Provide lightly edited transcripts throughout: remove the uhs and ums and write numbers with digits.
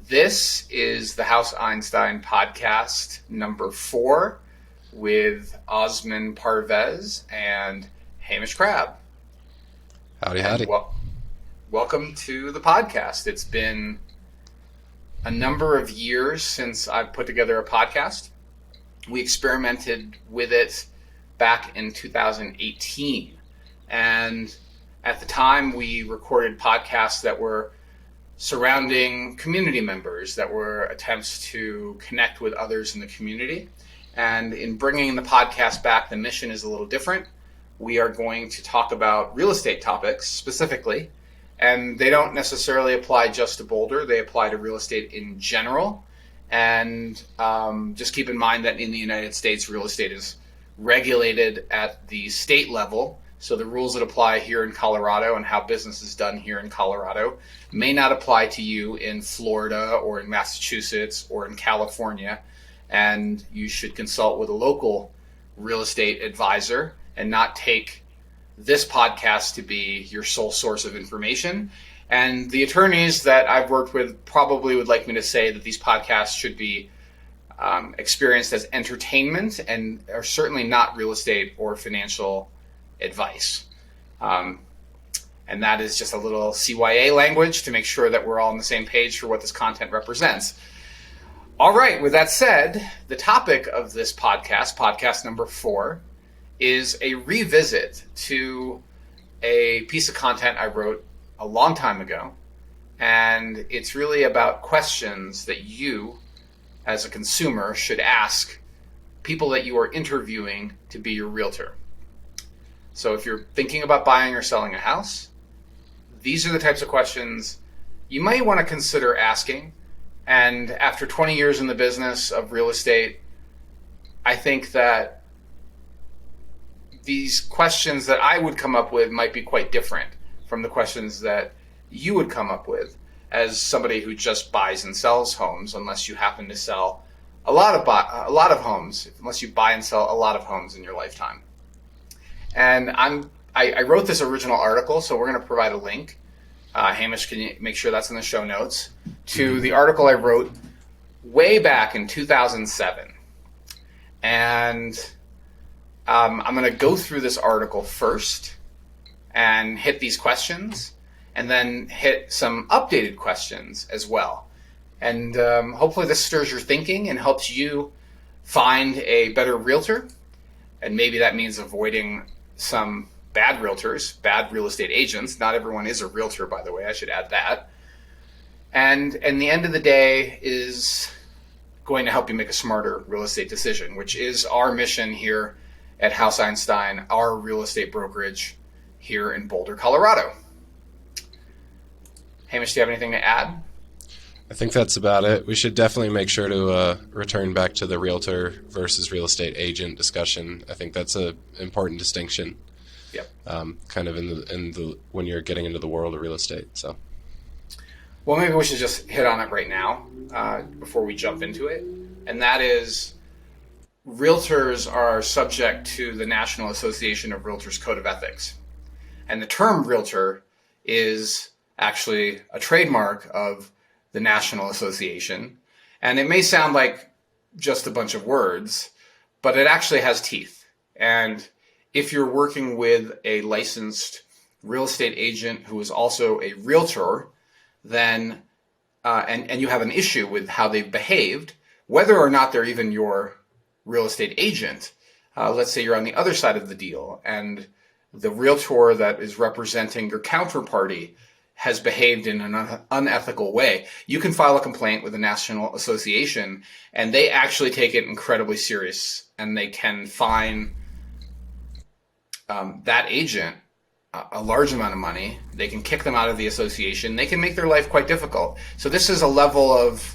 This is the House Einstein podcast number 4 with Osman Parvez and Hamish Crabb. Howdy. Welcome to the podcast. It's been a number of years since I've put together a podcast. We experimented with it back in 2018. And at the time, we recorded podcasts that were surrounding community members, that were attempts to connect with others in the community. And in bringing the podcast back, the mission is a little different. We are going to talk about real estate topics specifically, and they don't necessarily apply just to Boulder. They apply to real estate in general. And just keep in mind that in the United States, real estate is regulated at the state level. So the rules that apply here in Colorado and how business is done here in Colorado may not apply to you in Florida or in Massachusetts or in California. And you should consult with a local real estate advisor and not take this podcast to be your sole source of information. And the attorneys that I've worked with probably would like me to say that these podcasts should be experienced as entertainment and are certainly not real estate or financial advice. And that is just a little CYA language to make sure that we're all on the same page for what this content represents. All right, with that said, the topic of this podcast number 4, is a revisit to a piece of content I wrote a long time ago. And it's really about questions that you, as a consumer, should ask people that you are interviewing to be your realtor. So if you're thinking about buying or selling a house, these are the types of questions you might want to consider asking. And after 20 years in the business of real estate, I think that these questions that I would come up with might be quite different from the questions that you would come up with as somebody who just buys and sells homes, unless you happen to sell a lot of homes, unless you buy and sell a lot of homes in your lifetime. And I wrote this original article, so we're going to provide a link. Hamish, can you make sure that's in the show notes, to the article I wrote way back in 2007. And I'm going to go through this article first and hit these questions, and then hit some updated questions as well. And hopefully this stirs your thinking and helps you find a better realtor. And maybe that means avoiding some bad realtors, bad real estate agents. Not everyone is a realtor, by the way. I should add that. And the end of the day is going to help you make a smarter real estate decision, which is our mission here at House Einstein, our real estate brokerage here in Boulder, Colorado. Hamish, do you have anything to add? I think that's about it. We should definitely make sure to return back to the realtor versus real estate agent discussion. I think that's an important distinction. Yep. Kind of in the when you're getting into the world of real estate. So. Well, maybe we should just hit on it right now before we jump into it, and that is, realtors are subject to the National Association of Realtors Code of Ethics. And the term realtor is actually a trademark of the National Association. And it may sound like just a bunch of words, but it actually has teeth. And if you're working with a licensed real estate agent who is also a realtor, then and you have an issue with how they've behaved, whether or not they're even your real estate agent, let's say you're on the other side of the deal and the realtor that is representing your counterparty has behaved in an unethical way, you can file a complaint with the National Association, and they actually take it incredibly serious, and they can fine that agent a large amount of money. They can kick them out of the association. They can make their life quite difficult. So this is a level of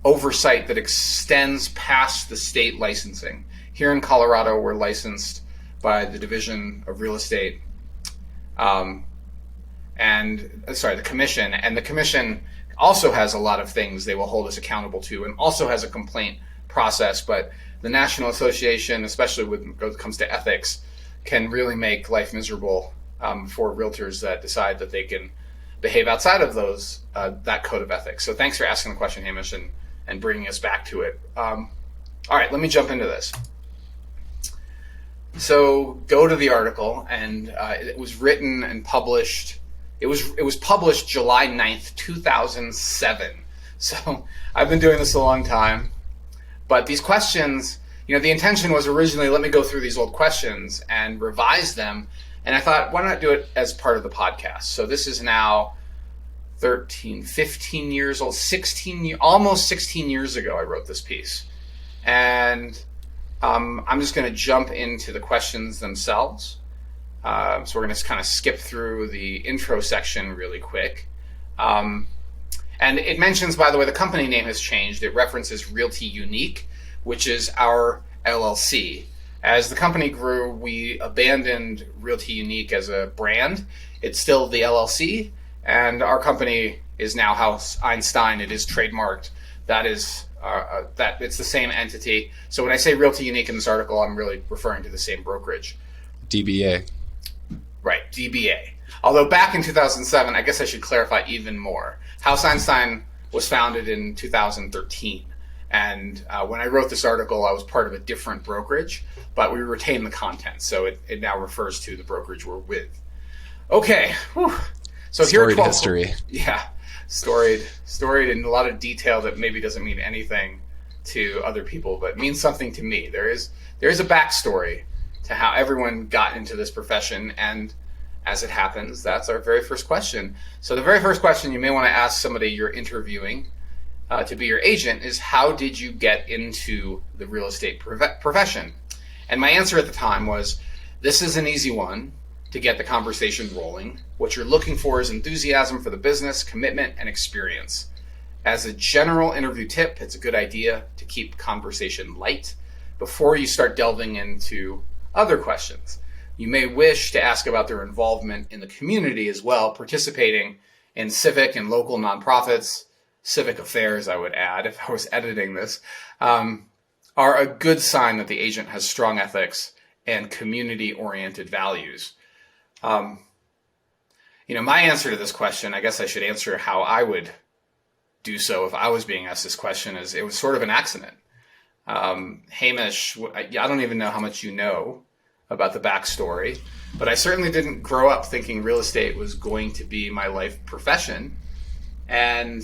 oversight that extends past the state licensing. Here in Colorado, we're licensed by the Division of Real Estate, the commission. And the commission also has a lot of things they will hold us accountable to, and also has a complaint process. But the National Association, especially when it comes to ethics, can really make life miserable for realtors that decide that they can behave outside of those that code of ethics. So thanks for asking the question, Hamish, and bringing us back to it. All right, let me jump into this. So go to the article, and it was written and published. It was published July 9th, 2007. So I've been doing this a long time. But these questions, the intention was originally, let me go through these old questions and revise them. And I thought, why not do it as part of the podcast? So this is now 13, 15 years old, almost 16 years ago I wrote this piece. And I'm just going to jump into the questions themselves. So we're going to kind of skip through the intro section really quick. And it mentions, by the way, the company name has changed. It references Realty Unique, which is our LLC. As the company grew, we abandoned Realty Unique as a brand. It's still the LLC, and our company is now House Einstein. It is trademarked. That is that it's the same entity. So when I say Realty Unique in this article, I'm really referring to the same brokerage. DBA. Right, DBA. Although back in 2007, I guess I should clarify even more. House Einstein was founded in 2013. And when I wrote this article, I was part of a different brokerage, but we retained the content. So it now refers to the brokerage we're with. Okay. Whew. So storied here history. Yeah. Storied in a lot of detail that maybe doesn't mean anything to other people, but means something to me. There is a backstory to how everyone got into this profession, and as it happens, that's our very first question. So the very first question you may want to ask somebody you're interviewing to be your agent is, how did you get into the real estate profession? And my answer at the time was, this is an easy one to get the conversation rolling. What you're looking for is enthusiasm for the business, commitment, and experience. As a general interview tip, it's a good idea to keep conversation light before you start delving into other questions. You may wish to ask about their involvement in the community as well, participating in civic and local nonprofits, civic affairs, I would add, if I was editing this, are a good sign that the agent has strong ethics and community-oriented values. My answer to this question, I guess I should answer how I would do so if I was being asked this question, is it was sort of an accident. Hamish, I don't even know how much you know about the backstory, but I certainly didn't grow up thinking real estate was going to be my life profession. And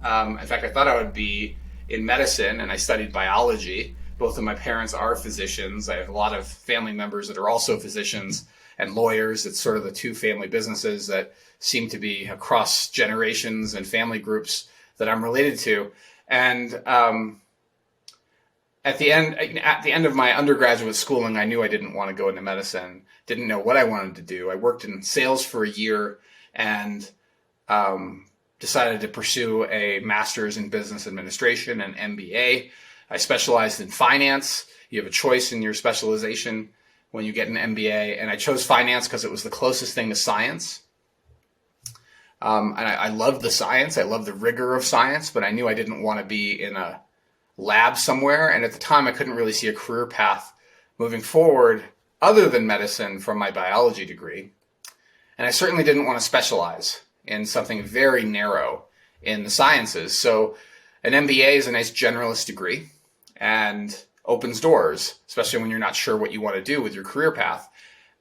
in fact, I thought I would be in medicine, and I studied biology. Both of my parents are physicians. I have a lot of family members that are also physicians and lawyers. It's sort of the two family businesses that seem to be across generations and family groups that I'm related to. And at the end of my undergraduate schooling, I knew I didn't want to go into medicine, didn't know what I wanted to do. I worked in sales for a year and decided to pursue a master's in business administration, an MBA. I specialized in finance. You have a choice in your specialization when you get an MBA, and I chose finance because it was the closest thing to science. And I loved the science. I loved the rigor of science, but I knew I didn't want to be in a lab somewhere. And at the time, I couldn't really see a career path moving forward other than medicine from my biology degree. And I certainly didn't want to specialize in something very narrow in the sciences. So an MBA is a nice generalist degree and opens doors, especially when you're not sure what you want to do with your career path.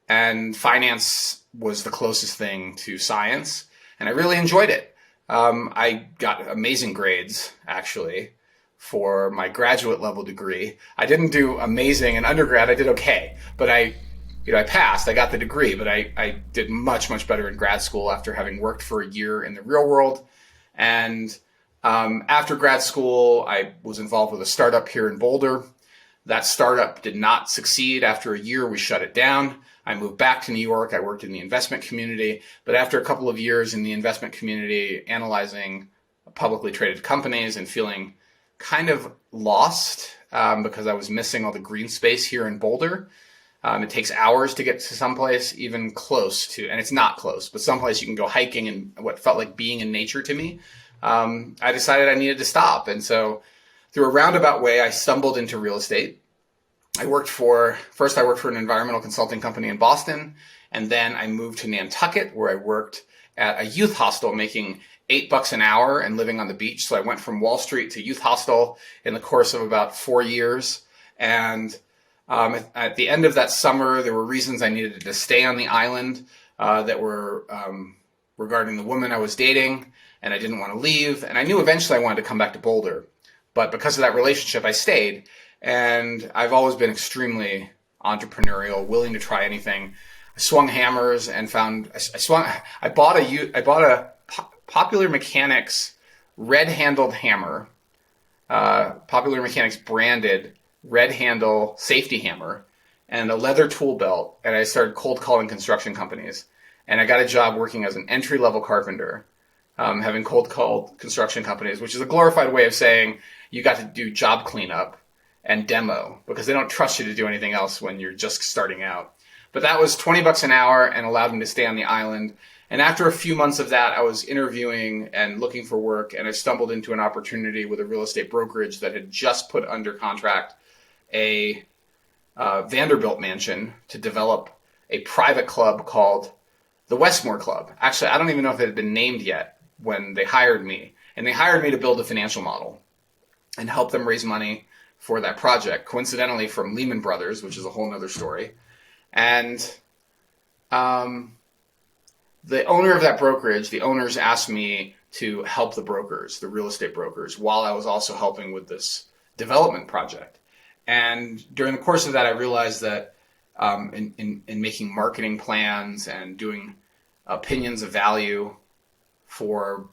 And finance was the closest thing to science, and I really enjoyed it. I got amazing grades, actually, for my graduate level degree. I didn't do amazing in undergrad. I did okay, but I passed. I got the degree, but I did much, much better in grad school after having worked for a year in the real world. And after grad school, I was involved with a startup here in Boulder. That startup did not succeed. After a year, we shut it down. I moved back to New York. I worked in the investment community. But after a couple of years in the investment community, analyzing publicly traded companies and feeling kind of lost because I was missing all the green space here in Boulder. It takes hours to get to someplace even close to, and it's not close, but someplace you can go hiking and what felt like being in nature to me. I decided I needed to stop. And so through a roundabout way, I stumbled into real estate. I worked for an environmental consulting company in Boston, And then I moved to Nantucket, where I worked at a youth hostel making $8 an hour and living on the beach. So I went from Wall Street to youth hostel in the course of about 4 years. And at the end of that summer, there were reasons I needed to stay on the island that were regarding the woman I was dating, and I didn't want to leave. And I knew eventually I wanted to come back to Boulder. But because of that relationship, I stayed. And I've always been extremely entrepreneurial, willing to try anything. I swung hammers and I bought a Popular Mechanics red-handled hammer, Popular Mechanics branded red handle safety hammer, and a leather tool belt. And I started cold calling construction companies. And I got a job working as an entry-level carpenter, having cold called construction companies, which is a glorified way of saying you got to do job cleanup and demo, because they don't trust you to do anything else when you're just starting out. But that was $20 an hour and allowed me to stay on the island. And after a few months of that, I was interviewing and looking for work, and I stumbled into an opportunity with a real estate brokerage that had just put under contract a Vanderbilt mansion to develop a private club called the Westmore Club. Actually, I don't even know if it had been named yet when they hired me. And they hired me to build a financial model and help them raise money for that project, coincidentally from Lehman Brothers, which is a whole nother story. And the owner of that brokerage, the owners asked me to help the brokers, the real estate brokers, while I was also helping with this development project. And during the course of that, I realized that in making marketing plans and doing opinions of value for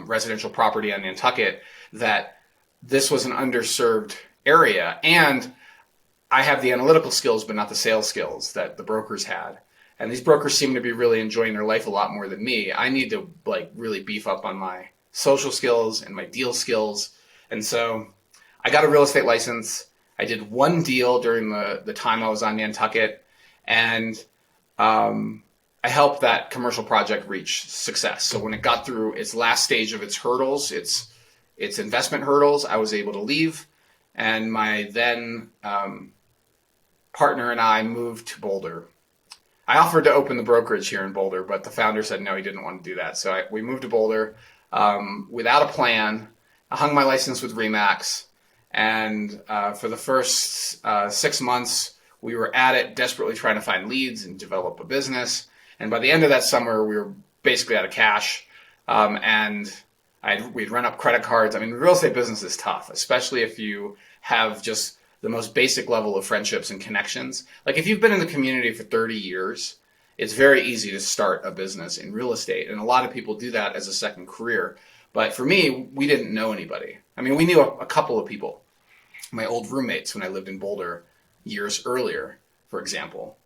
residential property on Nantucket, that this was an underserved area. And I have the analytical skills, but not the sales skills that the brokers had. And these brokers seem to be really enjoying their life a lot more than me. I need to really beef up on my social skills and my deal skills. And so I got a real estate license. I did one deal during the time I was on Nantucket, and I helped that commercial project reach success. So when it got through its last stage of its hurdles, its investment hurdles, I was able to leave. And my then partner and I moved to Boulder. I offered to open the brokerage here in Boulder, but the founder said no, he didn't want to do that. So we moved to Boulder without a plan. I hung my license with Remax. And for the first 6 months, we were at it, desperately trying to find leads and develop a business. And by the end of that summer, we were basically out of cash. And we'd run up credit cards. I mean, the real estate business is tough, especially if you have just the most basic level of friendships and connections. Like if you've been in the community for 30 years, it's very easy to start a business in real estate. And a lot of people do that as a second career. But for me, we didn't know anybody. I mean, we knew a couple of people, my old roommates when I lived in Boulder years earlier, for example.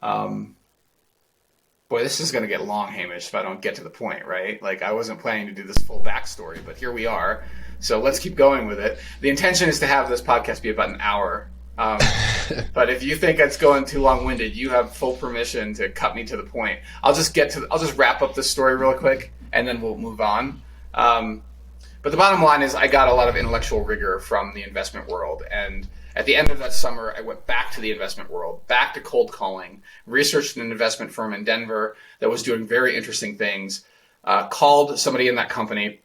Boy, this is going to get long, Hamish, if I don't get to the point, right? Like, I wasn't planning to do this full backstory, but here we are. So let's keep going with it. The intention is to have this podcast be about an hour. But if you think it's going too long-winded, you have full permission to cut me to the point. I'll just wrap up this story real quick, and then we'll move on. But the bottom line is I got a lot of intellectual rigor from the investment world. And at the end of that summer, I went back to the investment world, back to cold calling, researched an investment firm in Denver that was doing very interesting things, called somebody in that company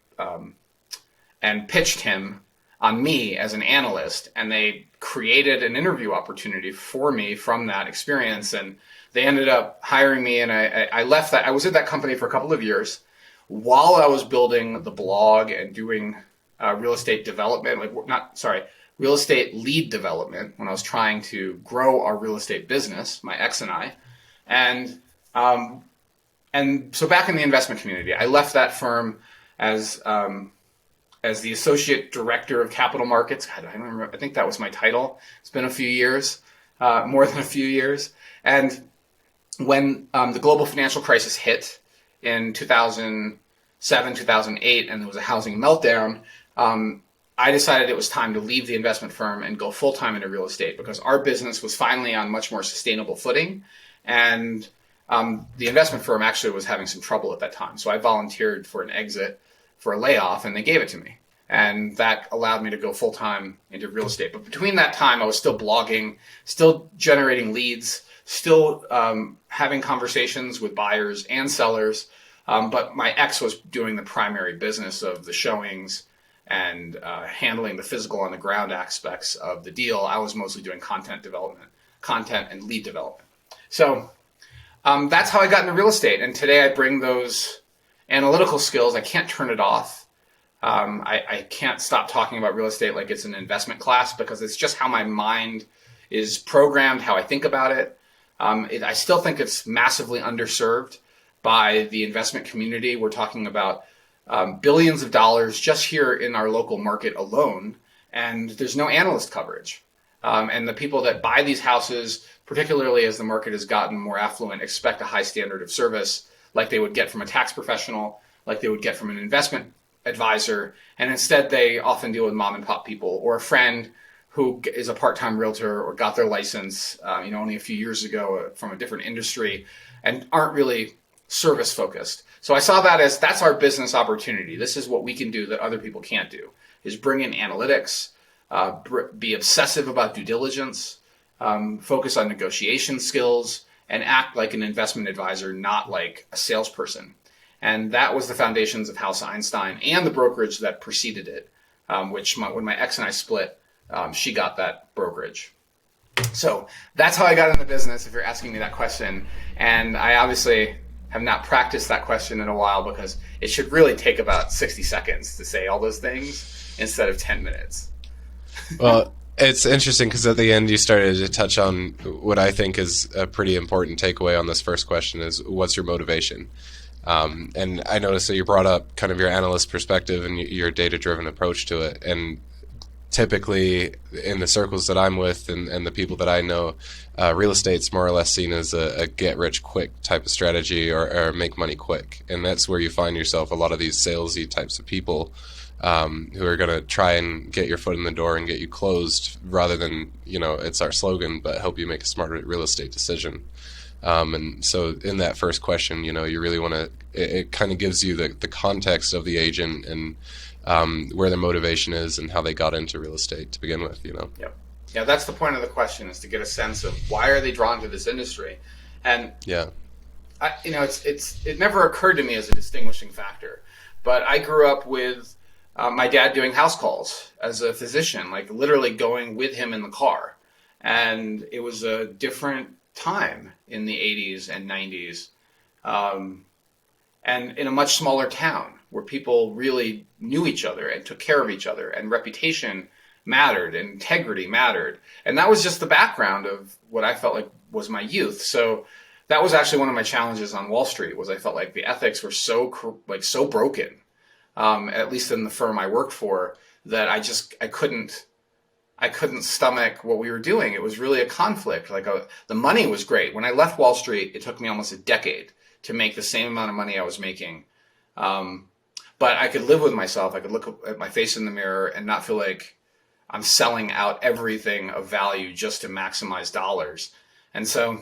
and pitched him on me as an analyst. And they created an interview opportunity for me from that experience. And they ended up hiring me. And I left that. I was at that company for a couple of years while I was building the blog and doing real estate development, real estate lead development, when I was trying to grow our real estate business, my ex and I. And so back in the investment community, I left that firm as the associate director of capital markets. God, I don't remember. I think that was my title. It's been a few years, more than a few years. And when the global financial crisis hit in 2007, 2008, and there was a housing meltdown, I decided it was time to leave the investment firm and go full-time into real estate because our business was finally on much more sustainable footing. And the investment firm actually was having some trouble at that time. So I volunteered for an exit, for a layoff, and they gave it to me. And that allowed me to go full-time into real estate. But between that time, I was still blogging, still generating leads, still having conversations with buyers and sellers. But my ex was doing the primary business of the showings and handling the physical on the ground aspects of the deal. I was mostly doing content development, content and lead development. So that's how I got into real estate. And today I bring those analytical skills. I can't turn it off. I can't stop talking about real estate like it's an investment class, because it's just how my mind is programmed, how I think about it. I still think it's massively underserved by the investment community. We're talking about billions of dollars just here in our local market alone, and there's no analyst coverage. And the people that buy these houses, particularly as the market has gotten more affluent, expect a high standard of service like they would get from a tax professional, like they would get from an investment advisor. And instead, they often deal with mom and pop people or a friend who is a part-time realtor or got their license only a few years ago from a different industry and aren't really service focused. So I saw that as that's our business opportunity. This is what we can do that other people can't do, is bring in analytics, be obsessive about due diligence, focus on negotiation skills, and act like an investment advisor, not like a salesperson. And that was the foundations of House Einstein and the brokerage that preceded it, when my ex and I split, she got that brokerage. So that's how I got into business, if you're asking me that question. And I obviously have not practiced that question in a while, because it should really take about 60 seconds to say all those things instead of 10 minutes. Well, it's interesting because at the end you started to touch on what I think is a pretty important takeaway on this first question is, what's your motivation? And I noticed that you brought up kind of your analyst perspective and your data-driven approach to it. And typically in the circles that I'm with and the people that I know, real estate's more or less seen as a get-rich-quick type of strategy or make money quick. And that's where you find yourself a lot of these salesy types of people who are going to try and get your foot in the door and get you closed rather than, it's our slogan, but help you make a smarter real estate decision. And so in that first question, you really want to, it kind of gives you the context of the agent and where their motivation is and how they got into real estate to begin with, Yep. Yeah, that's the point of the question, is to get a sense of why are they drawn to this industry. And yeah, it never occurred to me as a distinguishing factor, but I grew up with my dad doing house calls as a physician, like literally going with him in the car. And it was a different time in the 80s and 90s, and in a much smaller town where people really knew each other and took care of each other, and reputation mattered and integrity mattered. And that was just the background of what I felt like was my youth. So that was actually one of my challenges on Wall Street, was I felt like the ethics were so broken, at least in the firm I worked for, that I couldn't stomach what we were doing. It was really a conflict. The money was great. When I left Wall Street, it took me almost a decade to make the same amount of money I was making. But I could live with myself. I could look at my face in the mirror and not feel like I'm selling out everything of value just to maximize dollars. And so,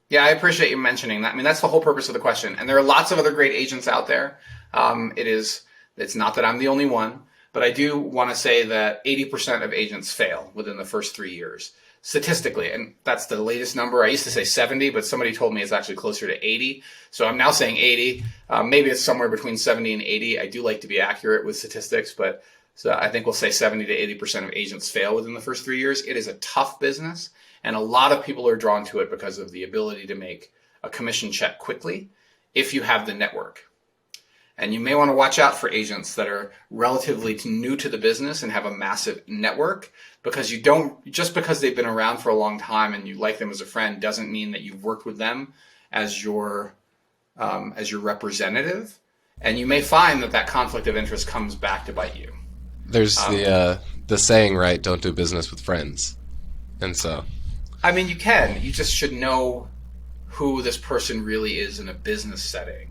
yeah, I appreciate you mentioning that. I mean, that's the whole purpose of the question. And there are lots of other great agents out there. It's not that I'm the only one. But I do want to say that 80% of agents fail within the first 3 years, statistically. And that's the latest number. I used to say 70, but somebody told me it's actually closer to 80. So I'm now saying 80. Maybe it's somewhere between 70 and 80. I do like to be accurate with statistics, but so I think we'll say 70 to 80% of agents fail within the first 3 years. It is a tough business, and a lot of people are drawn to it because of the ability to make a commission check quickly if you have the network. And you may want to watch out for agents that are relatively new to the business and have a massive network, because just because they've been around for a long time and you like them as a friend doesn't mean that you've worked with them as your representative. And you may find that conflict of interest comes back to bite you. There's the saying, right? Don't do business with friends. And so, I mean, you just should know who this person really is in a business setting.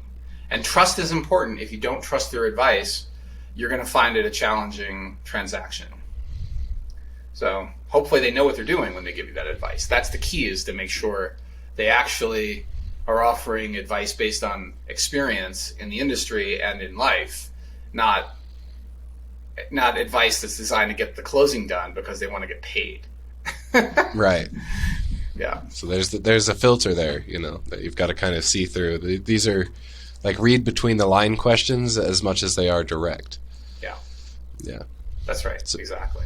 And trust is important. If you don't trust their advice, you're going to find it a challenging transaction. So hopefully they know what they're doing when they give you that advice. That's the key, is to make sure they actually are offering advice based on experience in the industry and in life, not advice that's designed to get the closing done because they want to get paid. Right. Yeah. So there's a filter there, that you've got to kind of see through. These are like read between the line questions as much as they are direct. Yeah. Yeah. That's right. Exactly.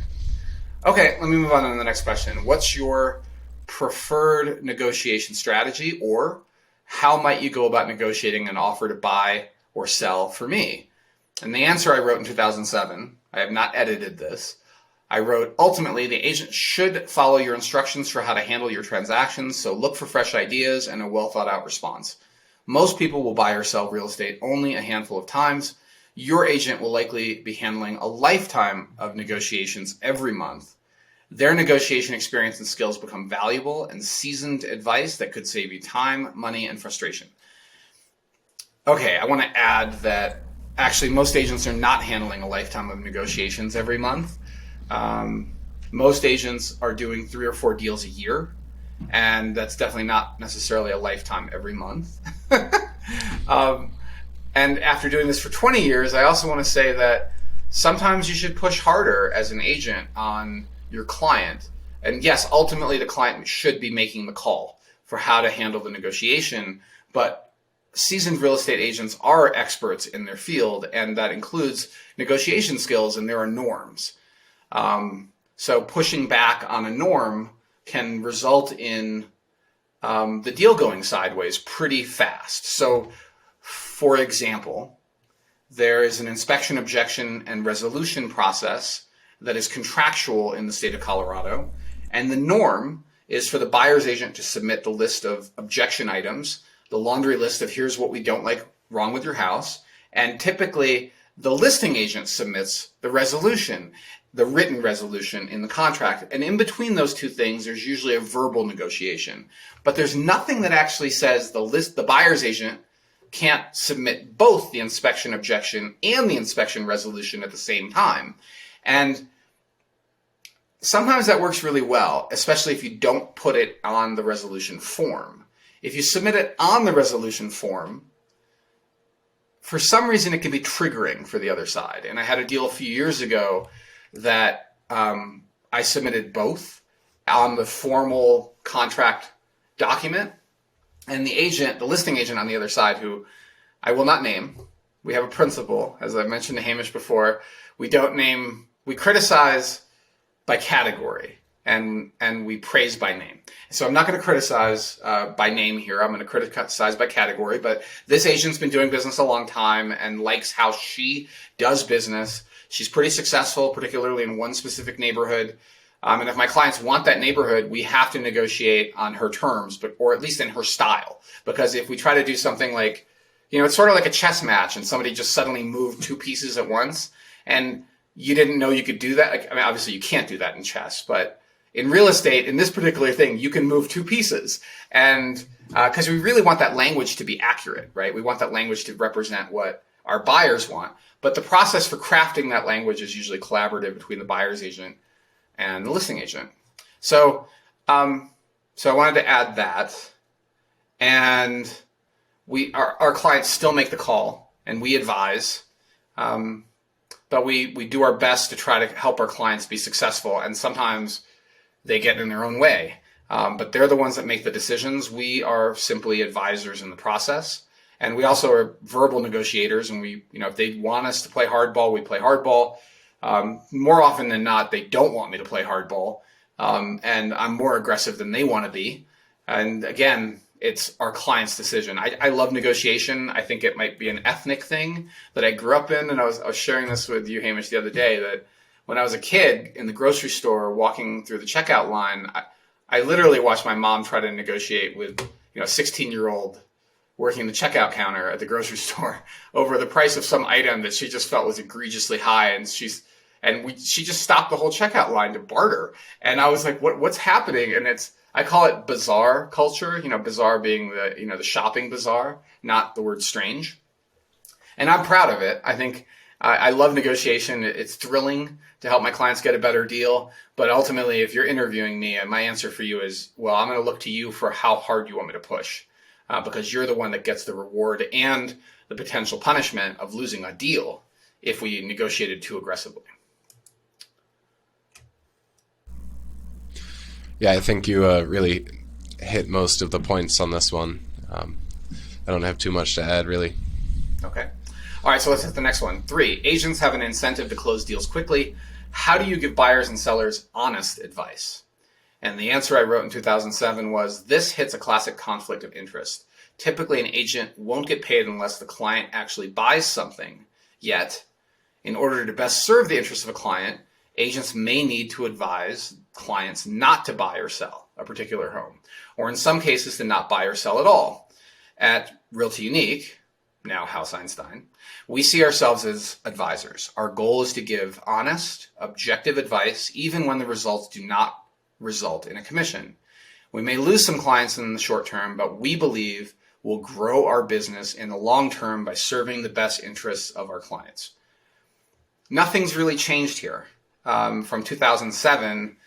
Okay, let me move on to the next question. What's your preferred negotiation strategy, or how might you go about negotiating an offer to buy or sell for me? And the answer I wrote in 2007, I have not edited this. I wrote, ultimately, the agent should follow your instructions for how to handle your transactions, so look for fresh ideas and a well thought out response. Most people will buy or sell real estate only a handful of times. Your agent will likely be handling a lifetime of negotiations every month. Their negotiation experience and skills become valuable and seasoned advice that could save you time, money, and frustration. Okay, I want to add that actually most agents are not handling a lifetime of negotiations every month. Most agents are doing 3 or 4 deals a year, and that's definitely not necessarily a lifetime every month. And after doing this for 20 years, I also want to say that sometimes you should push harder as an agent on your client. And yes, ultimately the client should be making the call for how to handle the negotiation, but seasoned real estate agents are experts in their field, and that includes negotiation skills, and there are norms. So pushing back on a norm can result in the deal going sideways pretty fast. So, for example, there is an inspection, objection, and resolution process that is contractual in the state of Colorado, and the norm is for the buyer's agent to submit the list of objection items, the laundry list of here's what we don't like wrong with your house, and typically the listing agent submits the resolution, the written resolution in the contract. And in between those two things, there's usually a verbal negotiation. But there's nothing that actually says the buyer's agent can't submit both the inspection objection and the inspection resolution at the same time. And sometimes that works really well, especially if you don't put it on the resolution form. If you submit it on the resolution form, for some reason it can be triggering for the other side. And I had a deal a few years ago that I submitted both on the formal contract document, and the listing agent on the other side, who I will not name. We have a principle, as I mentioned to Hamish before, we criticize by category, and we praise by name. So I'm not going to criticize by name here. I'm going to criticize by category, but this agent's been doing business a long time and likes how she does business. She's pretty successful, particularly in one specific neighborhood. And if my clients want that neighborhood, we have to negotiate on her terms, or at least in her style. Because if we try to do something like, it's sort of like a chess match and somebody just suddenly moved 2 pieces at once and you didn't know you could do that. I mean, obviously you can't do that in chess, but in real estate, in this particular thing, you can move 2 pieces. And because we really want that language to be accurate, right? We want that language to represent what our buyers want. But the process for crafting that language is usually collaborative between the buyer's agent and the listing agent. So I wanted to add that. And our clients still make the call and we advise. But we do our best to try to help our clients be successful. And sometimes they get in their own way. But they're the ones that make the decisions. We are simply advisors in the process. And we also are verbal negotiators. And if they want us to play hardball, we play hardball. More often than not, they don't want me to play hardball. And I'm more aggressive than they want to be. And again, it's our client's decision. I love negotiation. I think it might be an ethnic thing that I grew up in. And I was sharing this with you, Hamish, the other day, that when I was a kid in the grocery store walking through the checkout line, I literally watched my mom try to negotiate with a 16-year-old working the checkout counter at the grocery store over the price of some item that she just felt was egregiously high. And she just stopped the whole checkout line to barter. And I was like, what's happening? And I call it bazaar culture, bazaar being the shopping bazaar, not the word strange. And I'm proud of it. I think I love negotiation. It's thrilling to help my clients get a better deal. But ultimately, if you're interviewing me, and my answer for you is, well, I'm going to look to you for how hard you want me to push. Because you're the one that gets the reward and the potential punishment of losing a deal if we negotiated too aggressively. Yeah, I think you really hit most of the points on this one. I don't have too much to add, really. Okay. All right, so let's hit the next one. 3, agents have an incentive to close deals quickly. How do you give buyers and sellers honest advice? And the answer I wrote in 2007 was, this hits a classic conflict of interest. Typically, an agent won't get paid unless the client actually buys something. Yet, in order to best serve the interests of a client, agents may need to advise clients not to buy or sell a particular home, or in some cases to not buy or sell at all. At Realty Unique, now House Einstein, we see ourselves as advisors. Our goal is to give honest, objective advice, even when the results do not result in a commission. We may lose some clients in the short term, but we believe we'll grow our business in the long term by serving the best interests of our clients. Nothing's really changed here. From 2007,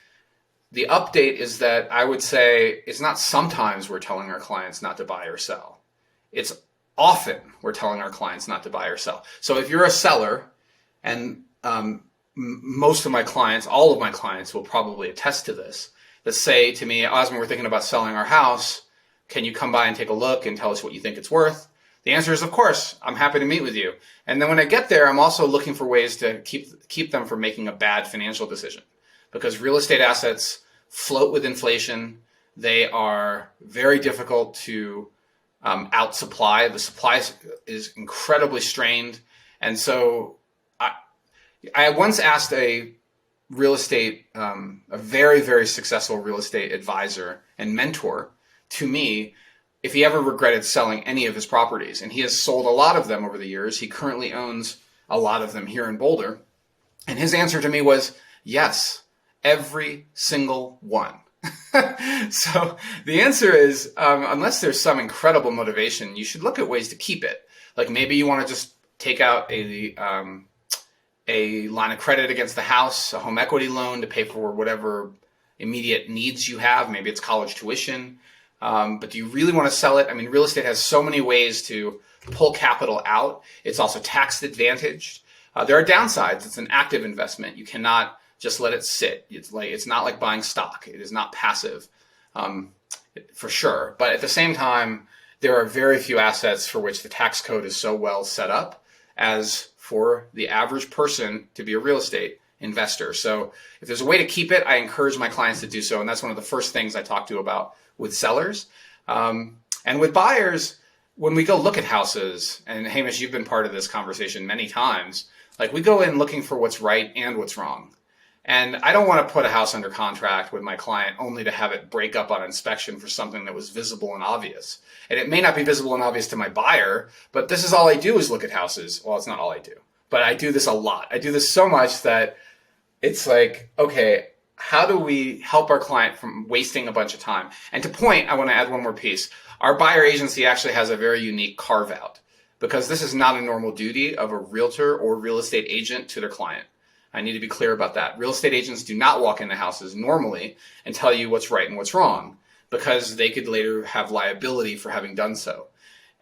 the update is that I would say it's not sometimes we're telling our clients not to buy or sell. It's often we're telling our clients not to buy or sell. So if you're a seller, and most of my clients, all of my clients will probably attest to this, that say to me, Osmond, we're thinking about selling our house. Can you come by and take a look and tell us what you think it's worth? The answer is, of course, I'm happy to meet with you. And then when I get there, I'm also looking for ways to keep them from making a bad financial decision, because real estate assets float with inflation. They are very difficult to outsupply. The supply is incredibly strained. And so I once asked a very, very successful real estate advisor and mentor to me if he ever regretted selling any of his properties. And he has sold a lot of them over the years. He currently owns a lot of them here in Boulder. And his answer to me was, yes, every single one. So the answer is, unless there's some incredible motivation, you should look at ways to keep it. Like maybe you want to just take out a line of credit against the house, a home equity loan to pay for whatever immediate needs you have. Maybe it's college tuition. But do you really want to sell it? I mean, real estate has so many ways to pull capital out. It's also tax advantaged. There are downsides. It's an active investment. You cannot just let it sit. It's not like buying stock. It is not passive, for sure. But at the same time, there are very few assets for which the tax code is so well set up as for the average person to be a real estate investor. So if there's a way to keep it, I encourage my clients to do so. And that's one of the first things I talk to about with sellers. And with buyers, when we go look at houses, and Hamish, you've been part of this conversation many times, like we go in looking for what's right and what's wrong. And I don't want to put a house under contract with my client only to have it break up on inspection for something that was visible and obvious. And it may not be visible and obvious to my buyer, but this is all I do is look at houses. Well, it's not all I do, but I do this a lot. I do this so much that it's like, okay, how do we help our client from wasting a bunch of time? And to point, I want to add one more piece. Our buyer agency actually has a very unique carve out, because this is not a normal duty of a realtor or real estate agent to their client. I need to be clear about that. Real estate agents do not walk into houses normally and tell you what's right and what's wrong, because they could later have liability for having done so.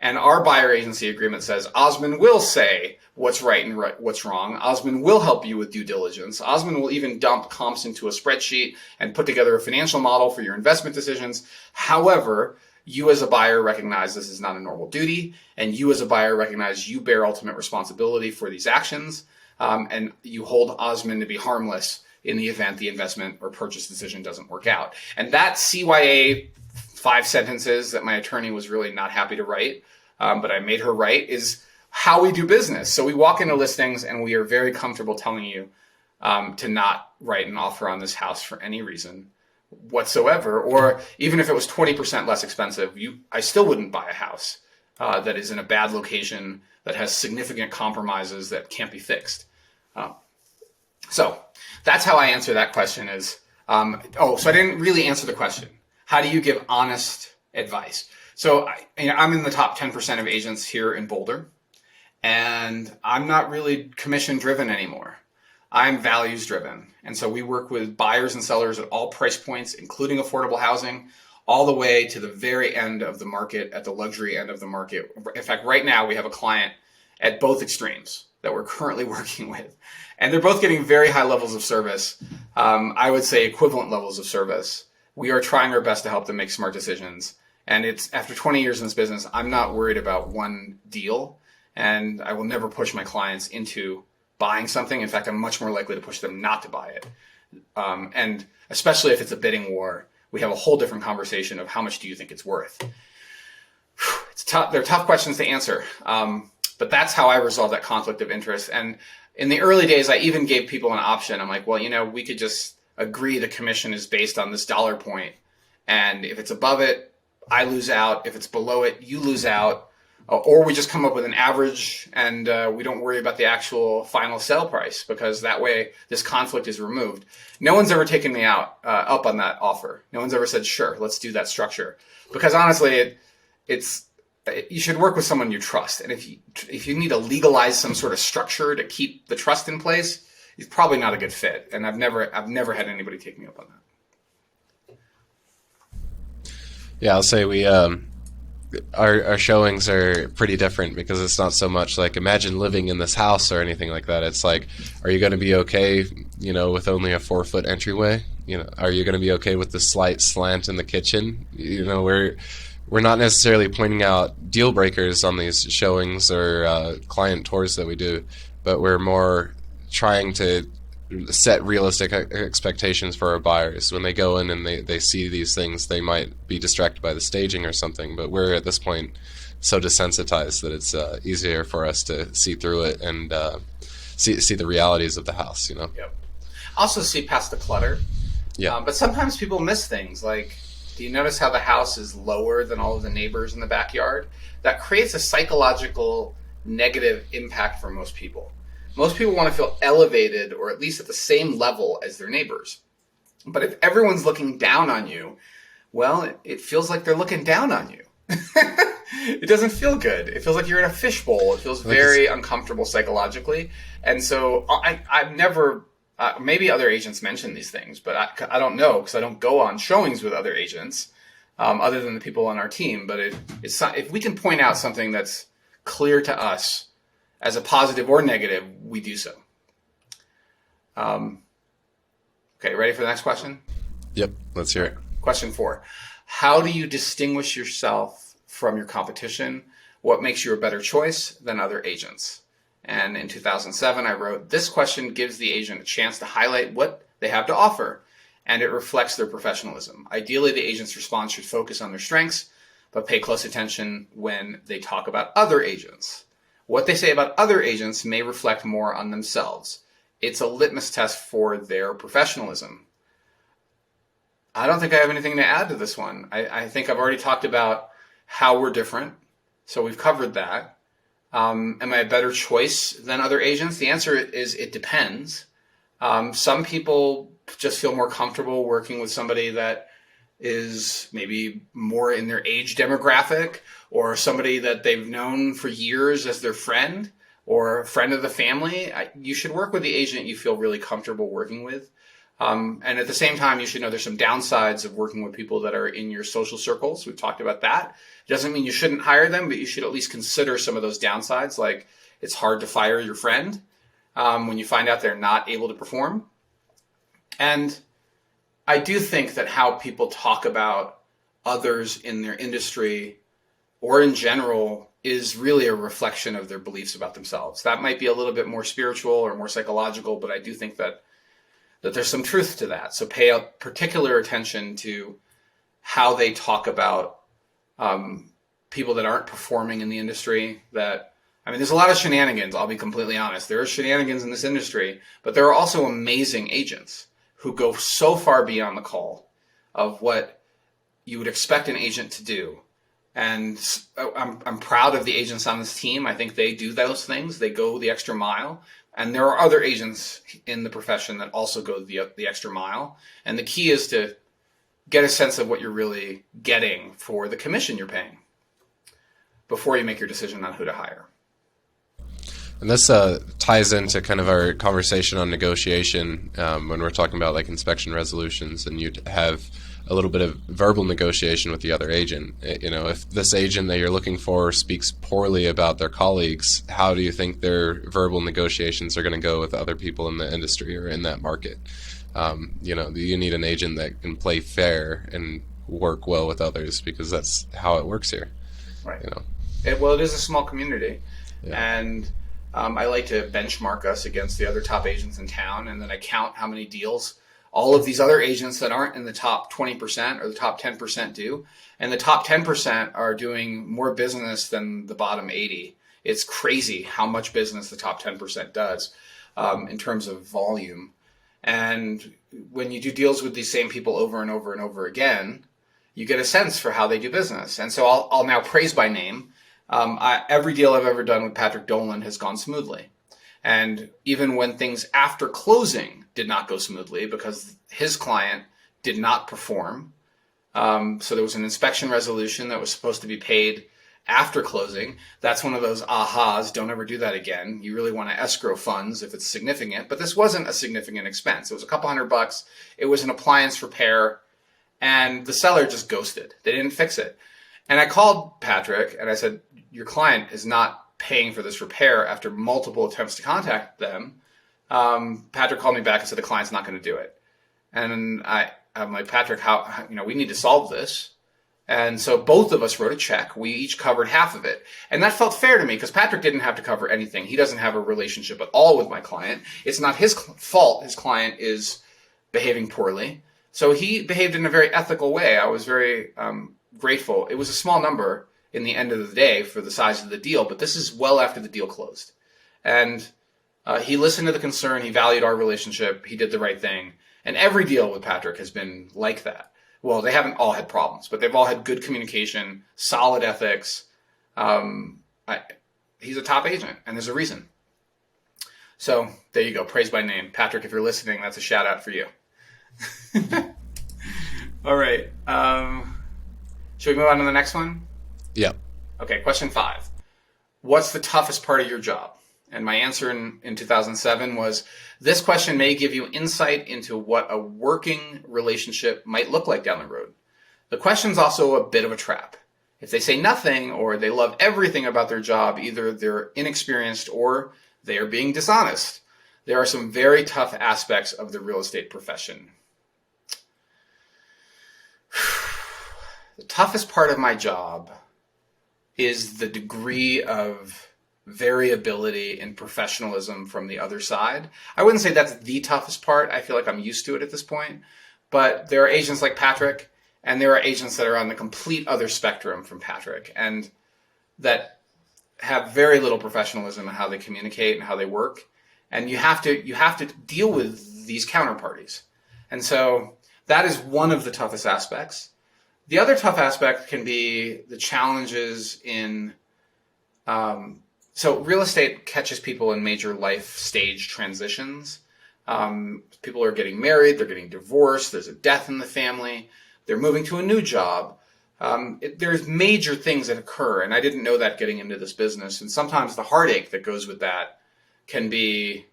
And our buyer agency agreement says Osmond will say what's right and what's wrong. Osmond will help you with due diligence. Osmond will even dump comps into a spreadsheet and put together a financial model for your investment decisions. However, you as a buyer recognize this is not a normal duty, and you as a buyer recognize you bear ultimate responsibility for these actions, and you hold Osmond to be harmless in the event the investment or purchase decision doesn't work out. And that CYA 5 sentences that my attorney was really not happy to write, but I made her write, is how we do business. So we walk into listings and we are very comfortable telling you to not write an offer on this house for any reason whatsoever, or even if it was 20% less expensive, I still wouldn't buy a house that is in a bad location, that has significant compromises that can't be fixed. So that's how I answer that question is, so I didn't really answer the question. How do you give honest advice? So I'm in the top 10% of agents here in Boulder, and I'm not really commission driven anymore. I'm values driven. And so we work with buyers and sellers at all price points, including affordable housing, all the way to the very end of the market, at the luxury end of the market. In fact, right now we have a client at both extremes that we're currently working with. And they're both getting very high levels of service. I would say equivalent levels of service. we are trying our best to help them make smart decisions. And it's after 20 years in this business, I'm not worried about one deal, and I will never push my clients into buying something. In fact, I'm much more likely to push them not to buy it. And especially if it's a bidding war, we have a whole different conversation of how much do you think it's worth. It's tough. They're tough questions to answer. But that's how I resolve that conflict of interest. And in the early days, I even gave people an option. I'm like, well, we could just agree the commission is based on this dollar point. And if it's above it, I lose out. If it's below it, you lose out. Or we just come up with an average and we don't worry about the actual final sale price, because that way this conflict is removed. No one's ever taken me up on that offer. No one's ever said, sure, let's do that structure. Because honestly, you should work with someone you trust. And if you need to legalize some sort of structure to keep the trust in place, it's probably not a good fit. And I've never had anybody take me up on that. Yeah, I'll say we our showings are pretty different, because it's not so much like imagine living in this house or anything like that. It's like, are you going to be okay, with only a 4-foot entryway? Are you going to be okay with the slight slant in the kitchen? We're not necessarily pointing out deal breakers on these showings or client tours that we do, but we're more trying to set realistic expectations for our buyers. When they go in and they see these things, they might be distracted by the staging or something, but we're at this point so desensitized that it's easier for us to see through it and see the realities of the house. Yep. Also see past the clutter. Yeah. But sometimes people miss things. Like, do you notice how the house is lower than all of the neighbors in the backyard? That creates a psychological negative impact for most people. Most people want to feel elevated, or at least at the same level as their neighbors. But if everyone's looking down on you, well, it feels like they're looking down on you. It doesn't feel good. It feels like you're in a fishbowl. It feels very uncomfortable psychologically. And so I've never, maybe other agents mention these things, but I don't know, because I don't go on showings with other agents other than the people on our team. But if we can point out something that's clear to us as a positive or negative, we do so. Okay, ready for the next question? Yep, let's hear it. Question 4. How do you distinguish yourself from your competition? What makes you a better choice than other agents? And in 2007, I wrote, this question gives the agent a chance to highlight what they have to offer, and it reflects their professionalism. Ideally, the agent's response should focus on their strengths, but pay close attention when they talk about other agents. What they say about other agents may reflect more on themselves. It's a litmus test for their professionalism. I don't think I have anything to add to this one. I think I've already talked about how we're different, so we've covered that. Am I a better choice than other agents? The answer is it depends. Some people just feel more comfortable working with somebody that is maybe more in their age demographic, or somebody that they've known for years as their friend or a friend of the family. You should work with the agent you feel really comfortable working with. And at the same time, you should know there's some downsides of working with people that are in your social circles. We've talked about that. It doesn't mean you shouldn't hire them, but you should at least consider some of those downsides. Like, it's hard to fire your friend when you find out they're not able to perform. And I do think that how people talk about others in their industry or in general is really a reflection of their beliefs about themselves. That might be a little bit more spiritual or more psychological, but I do think that there's some truth to that. So pay particular attention to how they talk about people that aren't performing in the industry. There's a lot of shenanigans, I'll be completely honest. There are shenanigans in this industry, but there are also amazing agents who go so far beyond the call of what you would expect an agent to do. And I'm proud of the agents on this team. I think they do those things. They go the extra mile. And there are other agents in the profession that also go the extra mile. And the key is to get a sense of what you're really getting for the commission you're paying before you make your decision on who to hire. And this ties into kind of our conversation on negotiation when we're talking about like inspection resolutions, and you'd have a little bit of verbal negotiation with the other agent. If this agent that you're looking for speaks poorly about their colleagues, how do you think their verbal negotiations are going to go with other people in the industry or in that market? You need an agent that can play fair and work well with others, because that's how it works here. Right. You know. Well, it is a small community, Yeah. and I like to benchmark us against the other top agents in town, and then I count how many deals all of these other agents that aren't in the top 20% or the top 10% do. And the top 10% are doing more business than the bottom 80. It's crazy how much business the top 10% does in terms of volume. And when you do deals with these same people over and over and over again, you get a sense for how they do business. And so I'll now praise by name. Every deal I've ever done with Patrick Dolan has gone smoothly. And even when things after closing did not go smoothly because his client did not perform, so there was an inspection resolution that was supposed to be paid after closing. That's one of those ahas. Don't ever do that again. You really want to escrow funds if it's significant. But this wasn't a significant expense. It was a couple $100. It was an appliance repair, and the seller just ghosted. They didn't fix it. And I called Patrick and I said, your client is not paying for this repair after multiple attempts to contact them. Patrick called me back and said the client's not going to do it. And I'm like, Patrick, how we need to solve this. And so both of us wrote a check. We each covered half of it. And that felt fair to me because Patrick didn't have to cover anything. He doesn't have a relationship at all with my client. It's not his fault his client is behaving poorly. So he behaved in a very ethical way. I was very grateful. It was a small number in the end of the day for the size of the deal, but this is well after the deal closed. And he listened to the concern. He valued our relationship. He did the right thing. And every deal with Patrick has been like that. Well, they haven't all had problems, but they've all had good communication, solid ethics. He's a top agent, and there's a reason. So there you go. Praise by name. Patrick, if you're listening, that's a shout out for you. All right. Should we move on to the next one? Yeah. Okay, question 5. What's the toughest part of your job? And my answer in 2007 was, this question may give you insight into what a working relationship might look like down the road. The question's also a bit of a trap. If they say nothing or they love everything about their job, either they're inexperienced or they are being dishonest. There are some very tough aspects of the real estate profession. The toughest part of my job is the degree of variability and professionalism from the other side. I wouldn't say that's the toughest part. I feel like I'm used to it at this point. But there are agents like Patrick, and there are agents that are on the complete other spectrum from Patrick, and that have very little professionalism in how they communicate and how they work. And you have to deal with these counterparties. And so that is one of the toughest aspects. The other tough aspect can be the challenges in, so real estate catches people in major life stage transitions. People are getting married, they're getting divorced, there's a death in the family, they're moving to a new job. There's major things that occur, and I didn't know that getting into this business. And sometimes the heartache that goes with that can be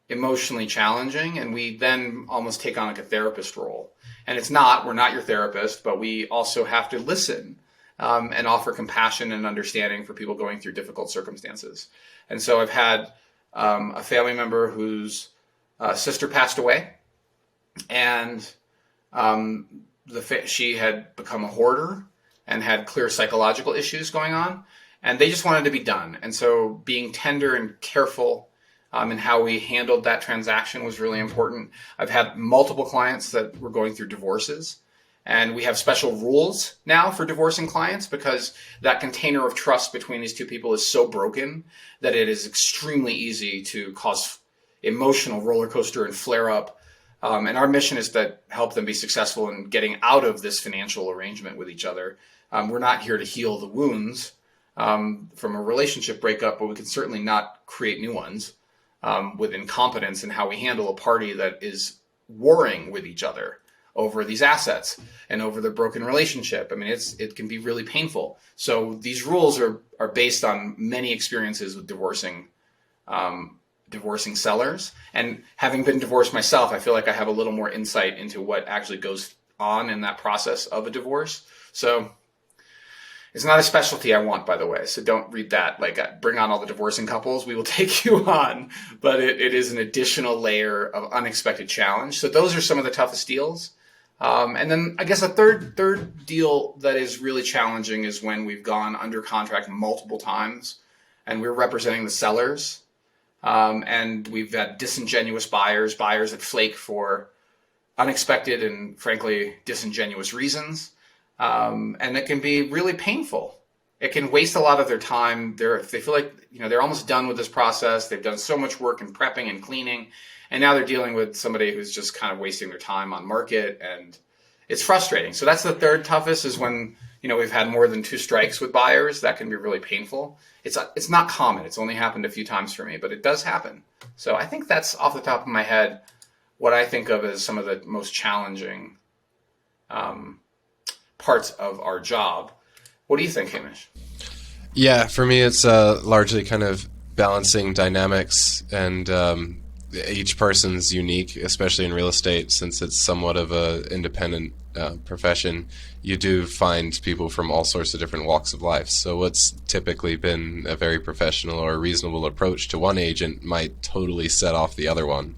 emotionally challenging, and we then almost take on like a therapist role. And we're not your therapist, but we also have to listen and offer compassion and understanding for people going through difficult circumstances. And so I've had a family member whose sister passed away, and she had become a hoarder and had clear psychological issues going on, and they just wanted to be done. And so being tender and careful in how we handled that transaction was really important. I've had multiple clients that were going through divorces, and we have special rules now for divorcing clients because that container of trust between these two people is so broken that it is extremely easy to cause emotional roller coaster and flare up. And our mission is to help them be successful in getting out of this financial arrangement with each other. We're not here to heal the wounds from a relationship breakup, but we can certainly not create new ones with incompetence in how we handle a party that is warring with each other over these assets and over their broken relationship. I mean, it can be really painful. So these rules are based on many experiences with divorcing sellers. And having been divorced myself, I feel like I have a little more insight into what actually goes on in that process of a divorce. So It's not a specialty I want, by the way, so don't read that like bring on all the divorcing couples. We will take you on, but it is an additional layer of unexpected challenge. So those are some of the toughest deals. And then I guess a third deal that is really challenging is when we've gone under contract multiple times and we're representing the sellers. And we've had disingenuous buyers that flake for unexpected and frankly disingenuous reasons. And it can be really painful. It can waste a lot of their time. They feel like, they're almost done with this process. They've done so much work in prepping and cleaning, and now they're dealing with somebody who's just kind of wasting their time on market, and it's frustrating. So that's the third toughest, is when, we've had more than 2 strikes with buyers. That can be really painful. It's not common. It's only happened a few times for me, but it does happen. So I think that's off the top of my head what I think of as some of the most challenging parts of our job. What do you think, Hamish? Yeah, for me, it's largely kind of balancing dynamics, and each person's unique, especially in real estate, since it's somewhat of a independent profession. You do find people from all sorts of different walks of life. So what's typically been a very professional or reasonable approach to one agent might totally set off the other one.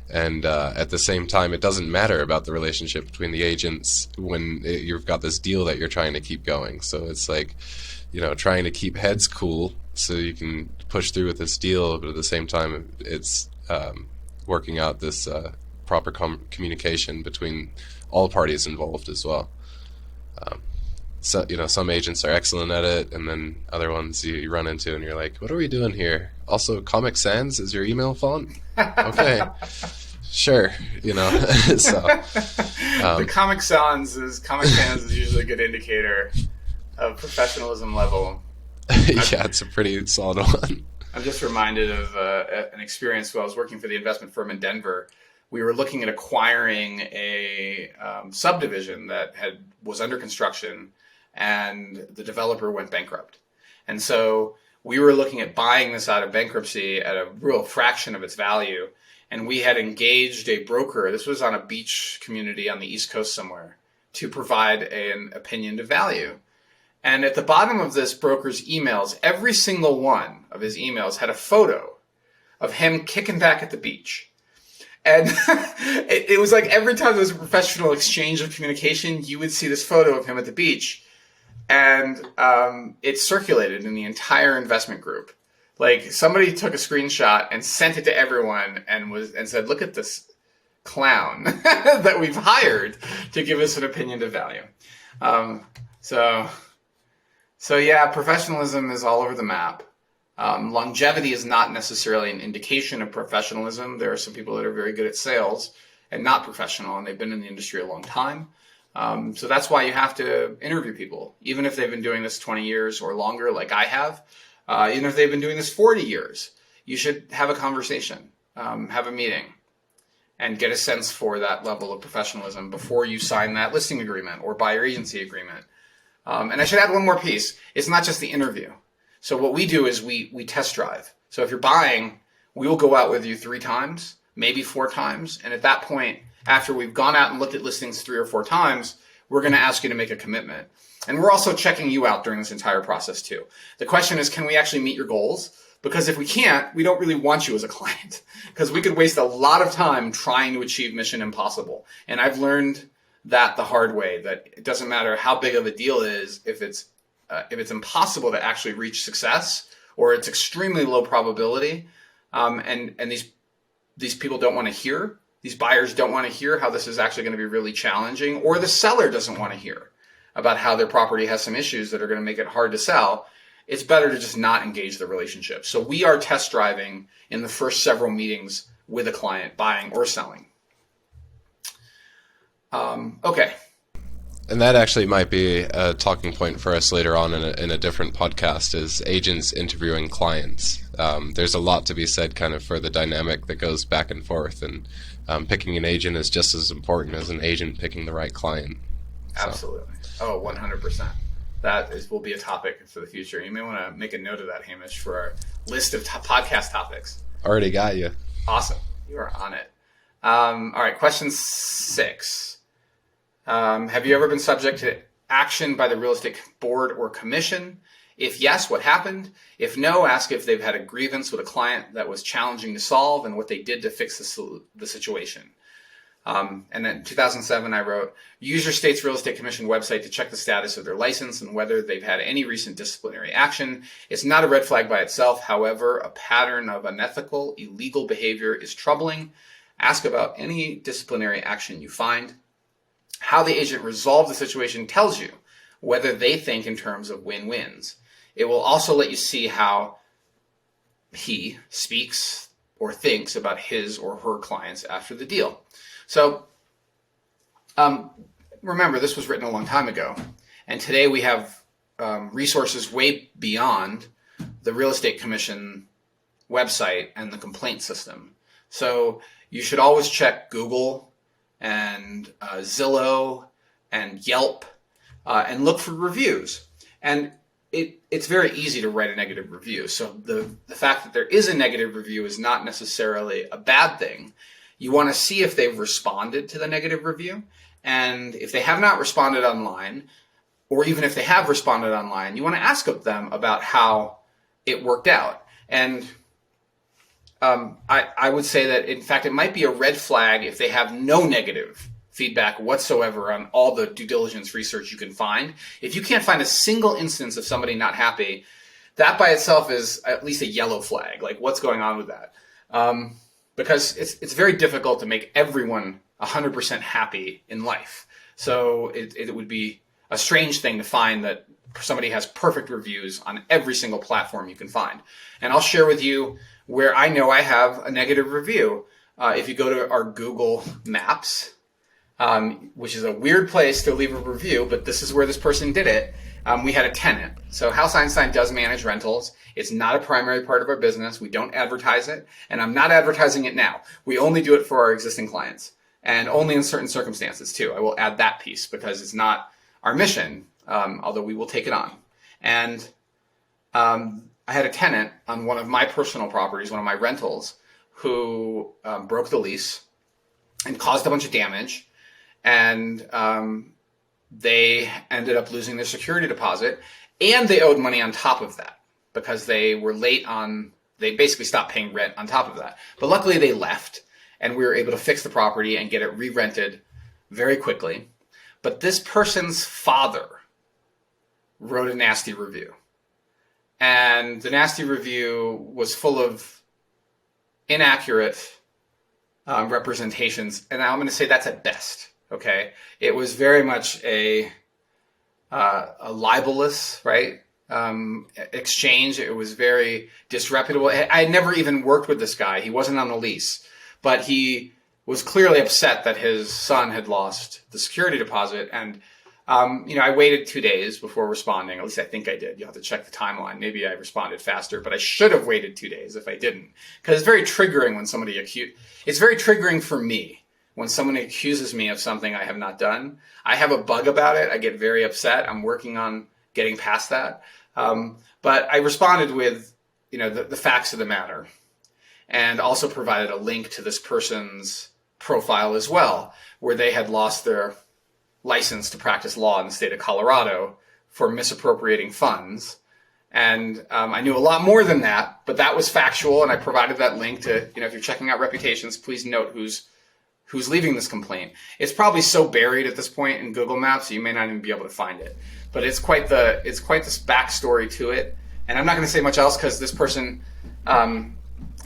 And at the same time, it doesn't matter about the relationship between the agents when you've got this deal that you're trying to keep going. So it's like, trying to keep heads cool so you can push through with this deal, but at the same time, it's working out this proper communication between all parties involved as well. So, some agents are excellent at it, and then other ones you run into and you're like, what are we doing here? Also, Comic Sans is your email font? Okay. Sure. So the Comic Sans is usually a good indicator of professionalism level. Yeah, it's a pretty solid one. I'm just reminded of an experience while I was working for the investment firm in Denver. We were looking at acquiring a subdivision that was under construction, and the developer went bankrupt. And so we were looking at buying this out of bankruptcy at a real fraction of its value. And we had engaged a broker. This was on a beach community on the East Coast somewhere, to provide an opinion to value. And at the bottom of this broker's emails, every single one of his emails had a photo of him kicking back at the beach. And it was like every time there was a professional exchange of communication, you would see this photo of him at the beach. And it circulated in the entire investment group. Like, somebody took a screenshot and sent it to everyone and said, look at this clown that we've hired to give us an opinion to value. So yeah, professionalism is all over the map. Longevity is not necessarily an indication of professionalism. There are some people that are very good at sales and not professional, and they've been in the industry a long time. So that's why you have to interview people, even if they've been doing this 20 years or longer, like I have. Even if they've been doing this 40 years, you should have a conversation, have a meeting, and get a sense for that level of professionalism before you sign that listing agreement or buyer agency agreement. And I should add one more piece. It's not just the interview. So what we do is we test drive. So if you're buying, we will go out with you 3 times, maybe 4 times. And at that point, after we've gone out and looked at listings 3 or 4 times, we're going to ask you to make a commitment. And we're also checking you out during this entire process too. The question is, can we actually meet your goals? Because if we can't, we don't really want you as a client, because we could waste a lot of time trying to achieve mission impossible. And I've learned that the hard way, that it doesn't matter how big of a deal it is, if it's impossible to actually reach success, or it's extremely low probability, and these people don't want to hear, these buyers don't want to hear how this is actually going to be really challenging, or the seller doesn't want to hear about how their property has some issues that are going to make it hard to sell, it's better to just not engage the relationship. So we are test driving in the first several meetings with a client, buying or selling. Okay. And that actually might be a talking point for us later on in a different podcast, is agents interviewing clients. There's a lot to be said kind of for the dynamic that goes back and forth, and picking an agent is just as important as an agent picking the right client. So. Absolutely. Oh, 100%. Will be a topic for the future. You may want to make a note of that, Hamish, for our list of podcast topics. Already got you. Awesome. You are on it. All right, question 6. Have you ever been subject to action by the real estate board or commission? If yes, what happened? If no, ask if they've had a grievance with a client that was challenging to solve and what they did to fix the situation. And then in 2007, I wrote, use your state's real estate commission website to check the status of their license and whether they've had any recent disciplinary action. It's not a red flag by itself. However, a pattern of unethical, illegal behavior is troubling. Ask about any disciplinary action you find. How the agent resolved the situation tells you whether they think in terms of win-wins. It will also let you see how he speaks or thinks about his or her clients after the deal. So remember, this was written a long time ago, and today we have resources way beyond the real estate commission website and the complaint system. So you should always check Google and Zillow and Yelp and look for reviews. And it's very easy to write a negative review. So the fact that there is a negative review is not necessarily a bad thing. You want to see if they've responded to the negative review. And if they have not responded online, or even if they have responded online, you want to ask them about how it worked out. And I would say that, in fact, it might be a red flag if they have no negative feedback whatsoever on all the due diligence research you can find. If you can't find a single instance of somebody not happy, that by itself is at least a yellow flag. Like, what's going on with that? Because it's very difficult to make everyone 100% happy in life. So it would be a strange thing to find that somebody has perfect reviews on every single platform you can find. And I'll share with you where I know I have a negative review. If you go to our Google Maps, which is a weird place to leave a review, but this is where this person did it. We had a tenant. So House Einstein does manage rentals. It's not a primary part of our business. We don't advertise it, and I'm not advertising it now. We only do it for our existing clients, and only in certain circumstances too. I will add that piece because it's not our mission, although we will take it on. And I had a tenant on one of my personal properties, one of my rentals, who broke the lease and caused a bunch of damage, and they ended up losing their security deposit, and they owed money on top of that because they were late on, they basically stopped paying rent on top of that. But luckily they left, and we were able to fix the property and get it re-rented very quickly. But this person's father wrote a nasty review. And the nasty review was full of inaccurate representations. And I'm going to say that's at best. Okay. It was very much a libelous, right? Exchange. It was very disreputable. I had never even worked with this guy. He wasn't on the lease, but he was clearly upset that his son had lost the security deposit. And, I waited 2 days before responding. At least I think I did. You'll have to check the timeline. Maybe I responded faster, but I should have waited 2 days if I didn't. Because it's very triggering when somebody it's very triggering for me when someone accuses me of something I have not done. I have a bug about it. I get very upset. I'm working on getting past that. But I responded with, the facts of the matter, and also provided a link to this person's profile as well, where they had lost their license to practice law in the state of Colorado for misappropriating funds. And I knew a lot more than that, but that was factual, and I provided that link to, if you're checking out reputations, please note who's leaving this complaint. It's probably so buried at this point in Google Maps, you may not even be able to find it. But it's quite this backstory to it, and I'm not going to say much else because this person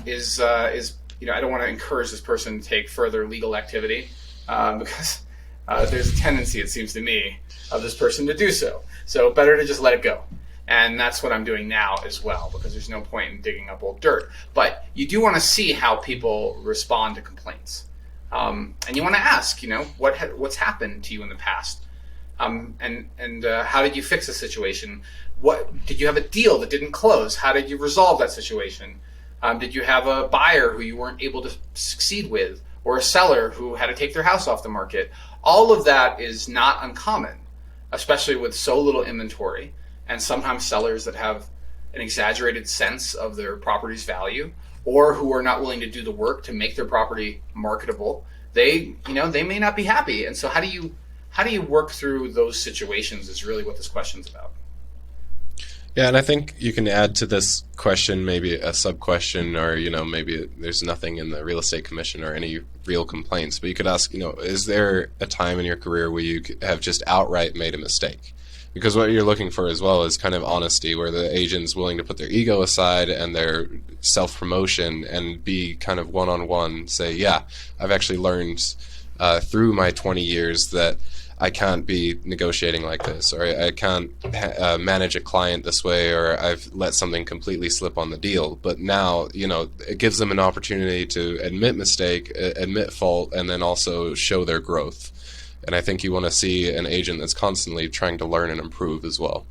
is I don't want to encourage this person to take further legal activity because there's a tendency, it seems to me, of this person to do so. So better to just let it go. And that's what I'm doing now as well, because there's no point in digging up old dirt. But you do want to see how people respond to complaints. And you want to ask, what's happened to you in the past? And how did you fix the situation? What did you have a deal that didn't close? How did you resolve that situation? Did you have a buyer who you weren't able to succeed with, or a seller who had to take their house off the market? All of that is not uncommon, especially with so little inventory, and sometimes sellers that have an exaggerated sense of their property's value, or who are not willing to do the work to make their property marketable. They may not be happy. And so how do how do you work through those situations is really what this question's about. Yeah, and I think you can add to this question maybe a sub-question, or, maybe there's nothing in the real estate commission or any real complaints, but you could ask, is there a time in your career where you have just outright made a mistake? Because what you're looking for as well is kind of honesty, where the agent's willing to put their ego aside and their self-promotion and be kind of one-on-one, say, yeah, I've actually learned through my 20 years that I can't be negotiating like this, or I can't manage a client this way, or I've let something completely slip on the deal. But now, it gives them an opportunity to admit mistake, admit fault, and then also show their growth. And I think you want to see an agent that's constantly trying to learn and improve as well.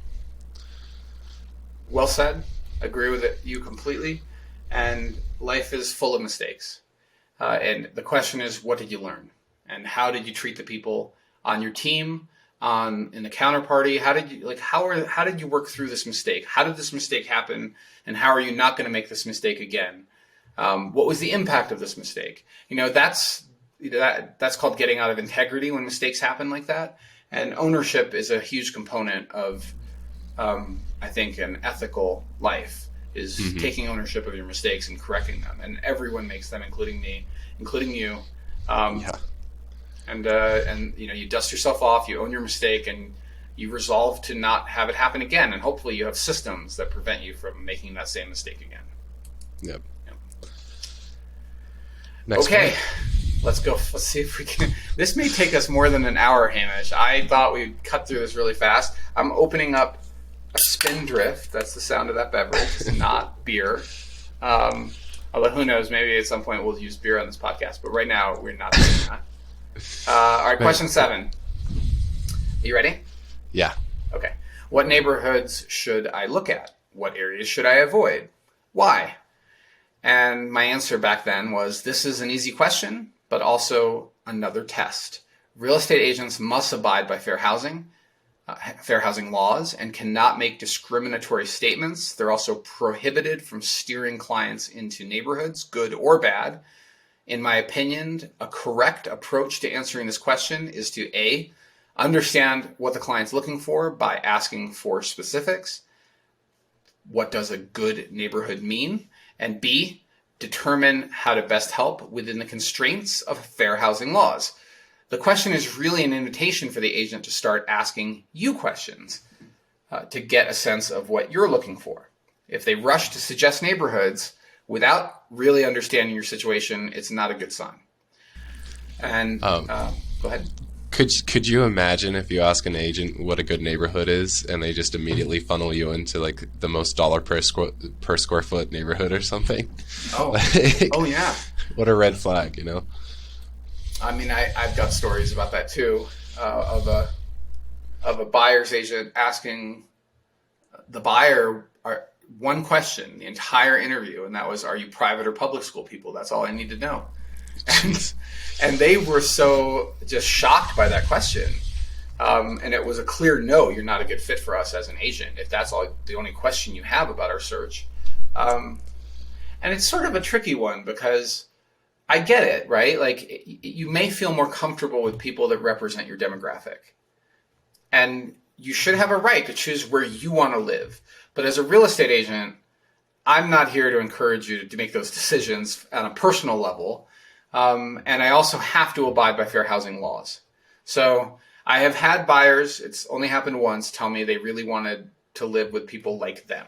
Well said. Agree with you completely. And life is full of mistakes. And the question is, what did you learn? And how did you treat the people on your team, in the counterparty? How did you work through this mistake? How did this mistake happen? And how are you not going to make this mistake again? What was the impact of this mistake? That's called getting out of integrity when mistakes happen like that. And ownership is a huge component of, I think, an ethical life, is taking ownership of your mistakes and correcting them. And everyone makes them, including me, including you. And you dust yourself off, you own your mistake, and you resolve to not have it happen again. And hopefully you have systems that prevent you from making that same mistake again. Yep. Okay, let's go. Let's see if we can. This may take us more than an hour, Hamish. I thought we'd cut through this really fast. I'm opening up a Spindrift. That's the sound of that beverage. It's not beer. Although who knows, maybe at some point we'll use beer on this podcast. But right now we're not doing that. All right, question 7. Are you ready? Yeah. Okay. What neighborhoods should I look at? What areas should I avoid? Why? And my answer back then was, this is an easy question, but also another test. Real estate agents must abide by fair housing laws, and cannot make discriminatory statements. They're also prohibited from steering clients into neighborhoods, good or bad. In my opinion, a correct approach to answering this question is to A, understand what the client's looking for by asking for specifics. What does a good neighborhood mean? And B, determine how to best help within the constraints of fair housing laws. The question is really an invitation for the agent to start asking you questions to get a sense of what you're looking for. If they rush to suggest neighborhoods without really understanding your situation, it's not a good sign. And go ahead. Could you imagine if you ask an agent what a good neighborhood is, and they just immediately funnel you into like the most dollar per square foot neighborhood or something? Oh, oh yeah. What a red flag, I mean, I've got stories about that too, of a buyer's agent asking the buyer one question the entire interview, and that was, "Are you private or public school people?" That's all I need to know. And they were so just shocked by that question. And it was a clear no, you're not a good fit for us as an agent if that's the only question you have about our search. And it's sort of a tricky one, because I get it, right? Like, you may feel more comfortable with people that represent your demographic. And you should have a right to choose where you want to live. But as a real estate agent, I'm not here to encourage you to make those decisions on a personal level. And I also have to abide by fair housing laws. So I have had buyers, it's only happened once, tell me they really wanted to live with people like them.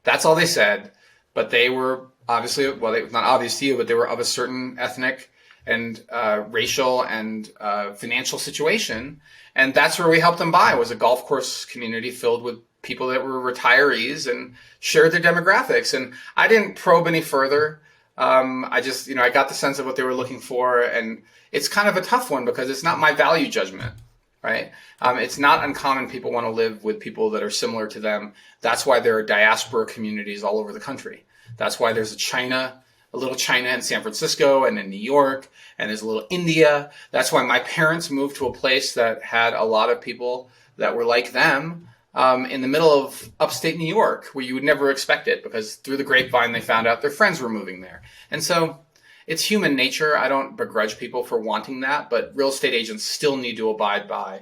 That's all they said. But they were obviously, well, it was not obvious to you, but they were of a certain ethnic and racial and financial situation. And that's where we helped them buy, was a golf course community filled with people that were retirees and shared their demographics. And I didn't probe any further. I just, I got the sense of what they were looking for. And it's kind of a tough one, because it's not my value judgment, right? It's not uncommon people want to live with people that are similar to them. That's why there are diaspora communities all over the country. That's why there's a little China in San Francisco and in New York, and there's a little India. That's why my parents moved to a place that had a lot of people that were like them, in the middle of upstate New York, where you would never expect it, because through the grapevine they found out their friends were moving there. And so it's human nature. I don't begrudge people for wanting that, but real estate agents still need to abide by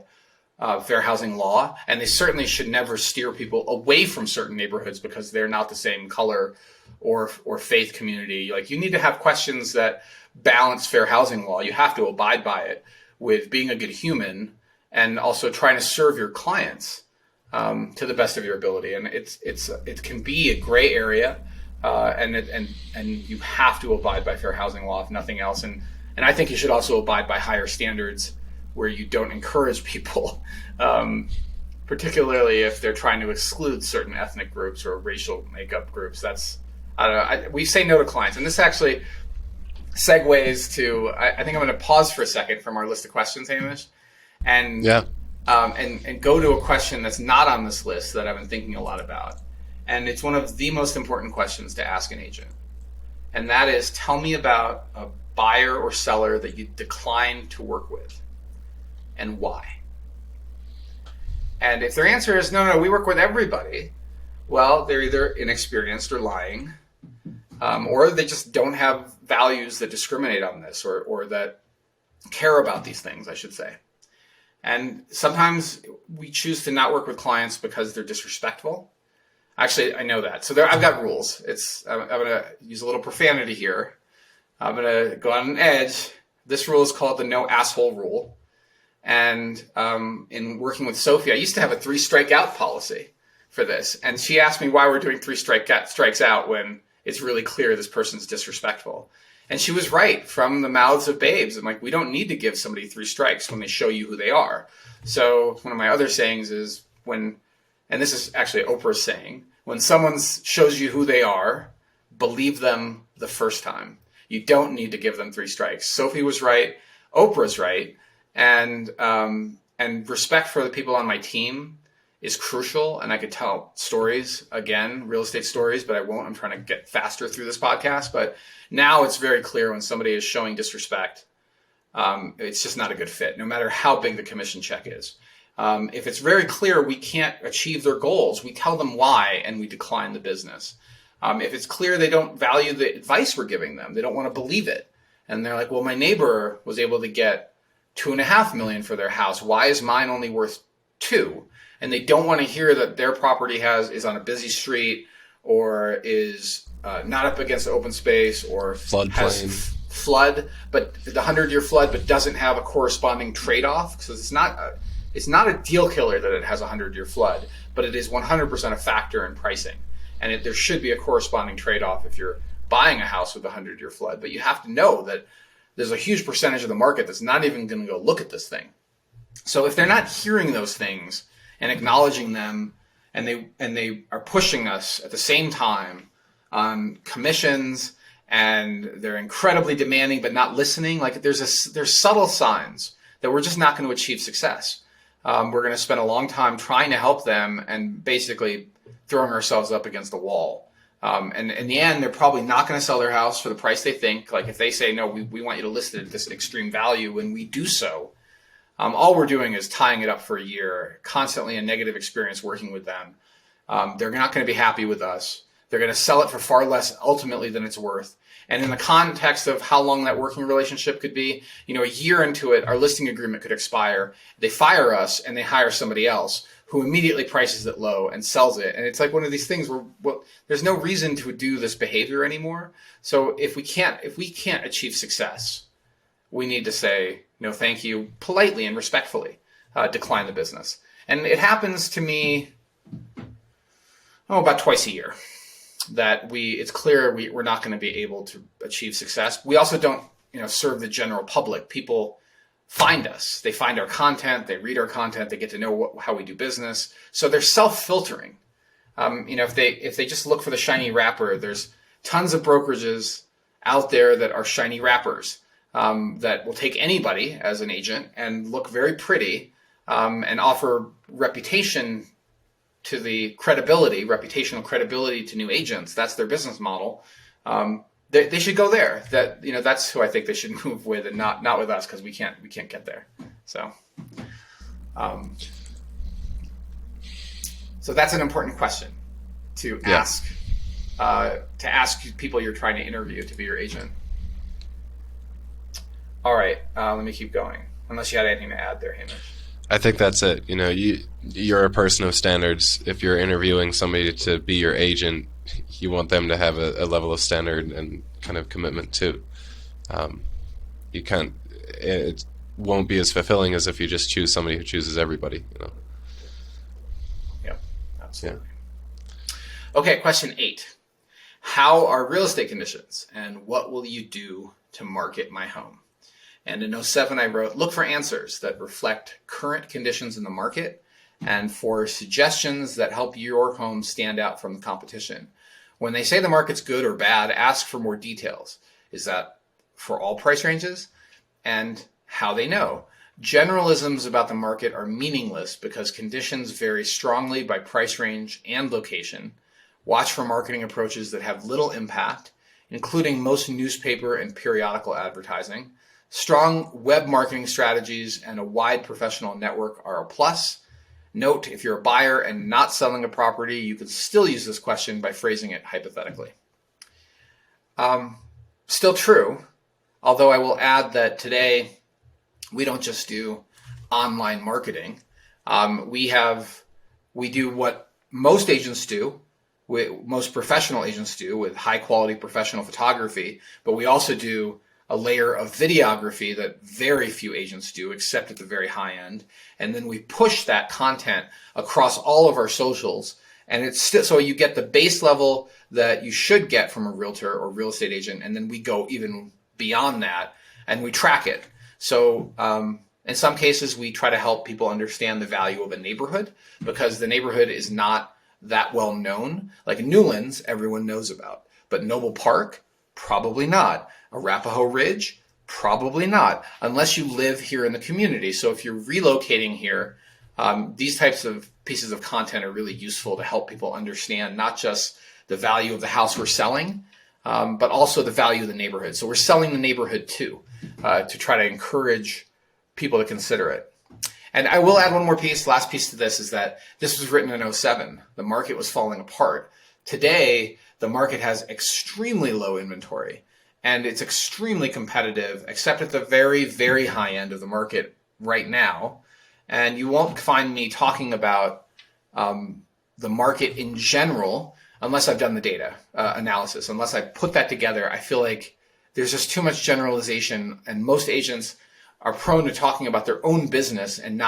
fair housing law, and they certainly should never steer people away from certain neighborhoods because they're not the same color or faith community. Like, you need to have questions that balance fair housing law. You have to abide by it with being a good human and also trying to serve your clients to the best of your ability. And it can be a gray area, and you have to abide by fair housing law if nothing else. And I think you should also abide by higher standards where you don't encourage people, particularly if they're trying to exclude certain ethnic groups or racial makeup groups. We say no to clients, and this actually segues to, I think I'm going to pause for a second from our list of questions, Hamish, and go to a question that's not on this list that I've been thinking a lot about. And it's one of the most important questions to ask an agent. And that is, tell me about a buyer or seller that you decline to work with and why. And if their answer is, no, we work with everybody, well, they're either inexperienced or lying, or they just don't have values that discriminate on this or that care about these things, I should say. And sometimes we choose to not work with clients because they're disrespectful. Actually, I know that. So I've got rules. I'm going to use a little profanity here. I'm going to go on an edge. This rule is called the no asshole rule. And in working with Sophie, I used to have a 3 strikeout policy for this. And she asked me why we're doing 3 strikes out when it's really clear this person's disrespectful. And she was right from the mouths of babes. I'm like, we don't need to give somebody 3 strikes when they show you who they are. So one of my other sayings is and this is actually Oprah's saying, when someone shows you who they are, believe them the first time. You don't need to give them 3 strikes. Sophie was right. Oprah's right. And respect for the people on my team is crucial. And I could tell stories, again, real estate stories, but I won't. I'm trying to get faster through this podcast. But now it's very clear when somebody is showing disrespect, it's just not a good fit, no matter how big the commission check is. If it's very clear we can't achieve their goals, we tell them why and we decline the business. If it's clear they don't value the advice we're giving them, they don't want to believe it. And they're like, well, my neighbor was able to get $2.5 million for their house. Why is mine only worth $2 million? And they don't want to hear that their property is on a busy street or is not up against open space or has flood, but the 100-year flood, but doesn't have a corresponding trade-off. So it's not a deal killer that it has a 100-year flood, but it is 100% a factor in pricing. And there should be a corresponding trade-off if you're buying a house with a 100-year flood. But you have to know that there's a huge percentage of the market that's not even going to go look at this thing. So if they're not hearing those things and acknowledging them, and they are pushing us at the same time on commissions, and they're incredibly demanding but not listening, like there's subtle signs that we're just not going to achieve success. We're going to spend a long time trying to help them and basically throwing ourselves up against the wall. And in the end, they're probably not going to sell their house for the price they think. Like if they say, no, we want you to list it at this extreme value, when we do so, all we're doing is tying it up for a year, constantly a negative experience working with them. They're not going to be happy with us. They're going to sell it for far less ultimately than it's worth. And in the context of how long that working relationship could be, a year into it, our listing agreement could expire. They fire us and they hire somebody else who immediately prices it low and sells it. And it's like one of these things where there's no reason to do this behavior anymore. So if we can't achieve success, we need to say, no, thank you, politely and respectfully, decline the business. And it happens to me, about twice a year. That it's clear we're not going to be able to achieve success. We also don't, serve the general public. People find us. They find our content. They read our content. They get to know how we do business. So they're self-filtering. If they just look for the shiny wrapper, there's tons of brokerages out there that are shiny wrappers that will take anybody as an agent and look very pretty and offer reputational credibility to new agents. That's their business model. They should go there. That's who I think they should move with, and not with us, because we can't get there. So that's an important question to ask. To ask people you're trying to interview to be your agent. All right, let me keep going. Unless you had anything to add there, Hamish. I think that's it. You're a person of standards. If you're interviewing somebody to be your agent, you want them to have a level of standard and kind of commitment too. You can't. It won't be as fulfilling as if you just choose somebody who chooses everybody. Yep, absolutely. Yeah. Okay, question 8. How are real estate conditions, and what will you do to market my home? And in 07, I wrote, look for answers that reflect current conditions in the market and for suggestions that help your home stand out from the competition. When they say the market's good or bad, ask for more details. Is that for all price ranges? And how they know. Generalisms about the market are meaningless because conditions vary strongly by price range and location. Watch for marketing approaches that have little impact, including most newspaper and periodical advertising. Strong web marketing strategies and a wide professional network are a plus. Note, if you're a buyer and not selling a property, you can still use this question by phrasing it hypothetically. Still true, although I will add that today we don't just do online marketing. We do what most agents do, most professional agents do with high quality professional photography, but we also do a layer of videography that very few agents do, except at the very high end. And then we push that content across all of our socials. And it's still, so you get the base level that you should get from a realtor or real estate agent. And then we go even beyond that and we track it. So in some cases, we try to help people understand the value of a neighborhood because the neighborhood is not that well known. Like Newlands, everyone knows about, but Noble Park, probably not. Arapahoe Ridge, probably not, unless you live here in the community. So if you're relocating here, these types of pieces of content are really useful to help people understand not just the value of the house we're selling, but also the value of the neighborhood. So we're selling the neighborhood too, to try to encourage people to consider it. And I will add one more piece. Last piece to this is that this was written in 07. The market was falling apart. Today, the market has extremely low inventory and it's extremely competitive, except at the very, very high end of the market right now. And you won't find me talking about the market in general unless I've done the data analysis, unless I put that together. I feel like there's just too much generalization, and most agents are prone to talking about their own business and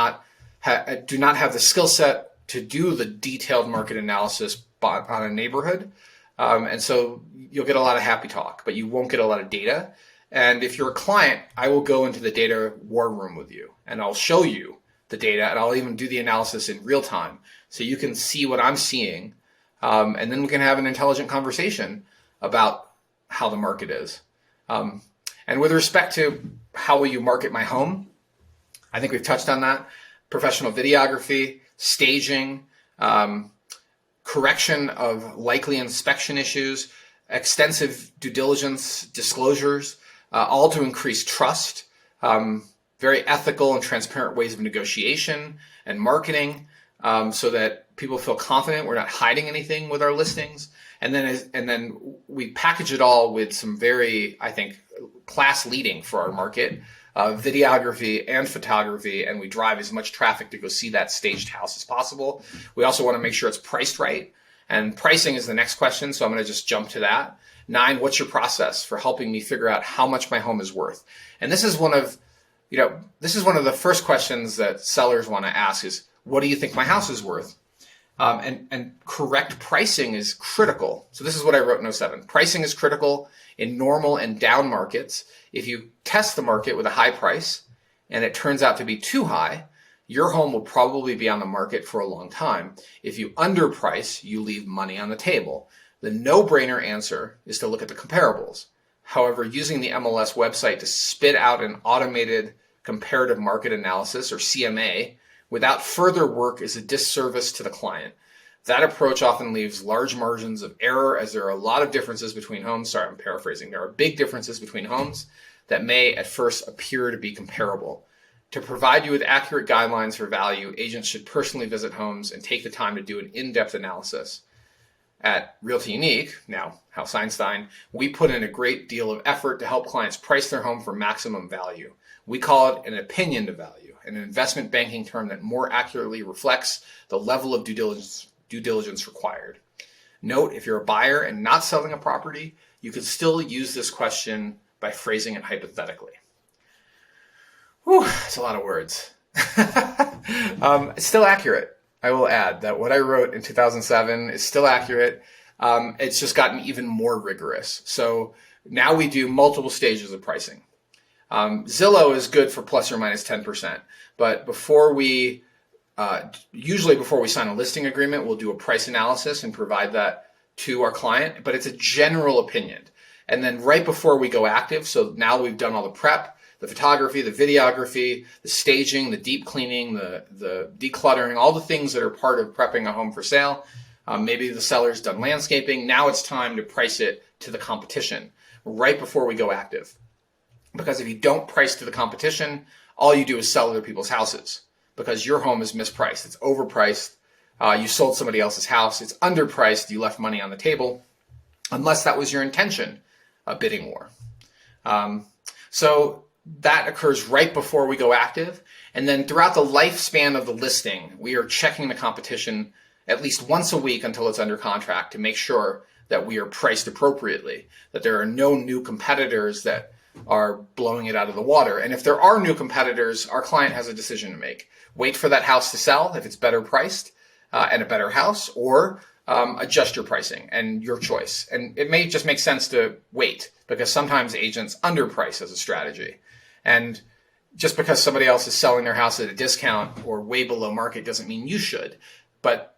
do not have the skill set to do the detailed market analysis on a neighborhood. And so you'll get a lot of happy talk, but you won't get a lot of data. And if you're a client, I will go into the data war room with you and I'll show you the data and I'll even do the analysis in real time so you can see what I'm seeing. And then we can have an intelligent conversation about how the market is. And with respect to how will you market my home, I think we've touched on that. Professional videography, staging, correction of likely inspection issues, extensive due diligence disclosures, all to increase trust, very ethical and transparent ways of negotiation and marketing, so that people feel confident we're not hiding anything with our listings. And then we package it all with some very, I think, class leading for our market, videography and photography, and we drive as much traffic to go see that staged house as possible. We also want to make sure it's priced right. And pricing is the next question, so I'm going to just jump to that. 9, what's your process for helping me figure out how much my home is worth? And this is one of the first questions that sellers want to ask is, what do you think my house is worth? And correct pricing is critical. So this is what I wrote in 07. Pricing is critical in normal and down markets. If you test the market with a high price and it turns out to be too high, your home will probably be on the market for a long time. If you underprice, you leave money on the table. The no-brainer answer is to look at the comparables. However, using the MLS website to spit out an automated comparative market analysis, or CMA, without further work is a disservice to the client. That approach often leaves large margins of error as there are a lot of differences between homes. Sorry, I'm paraphrasing. There are big differences between homes that may at first appear to be comparable. To provide you with accurate guidelines for value, agents should personally visit homes and take the time to do an in-depth analysis. at Realty Unique, now House Einstein, we put in a great deal of effort to help clients price their home for maximum value. We call it an opinion to value, an investment banking term that more accurately reflects the level of due diligence required. Note, if you're a buyer and not selling a property, you could still use this question by phrasing it hypothetically. Whew, that's a lot of words. It's still accurate. I will add that what I wrote in 2007 is still accurate. It's just gotten even more rigorous. So now we do multiple stages of pricing. Zillow is good for plus or minus 10%. But usually before we sign a listing agreement, we'll do a price analysis and provide that to our client. But it's a general opinion. And then right before we go active, so now we've done all the prep, the photography, the videography, the staging, the deep cleaning, the decluttering, all the things that are part of prepping a home for sale. Maybe the seller's done landscaping. Now it's time to price it to the competition right before we go active. Because if you don't price to the competition, all you do is sell other people's houses because your home is mispriced. It's overpriced. You sold somebody else's house. It's underpriced. You left money on the table, unless that was your intention, a bidding war. So that occurs right before we go active. And then throughout the lifespan of the listing, we are checking the competition at least once a week until it's under contract to make sure that we are priced appropriately, that there are no new competitors that are blowing it out of the water. And if there are new competitors, our client has a decision to make. Wait for that house to sell if it's better priced and a better house, or adjust your pricing and your choice. And it may just make sense to wait because sometimes agents underprice as a strategy. And just because somebody else is selling their house at a discount or way below market doesn't mean you should. But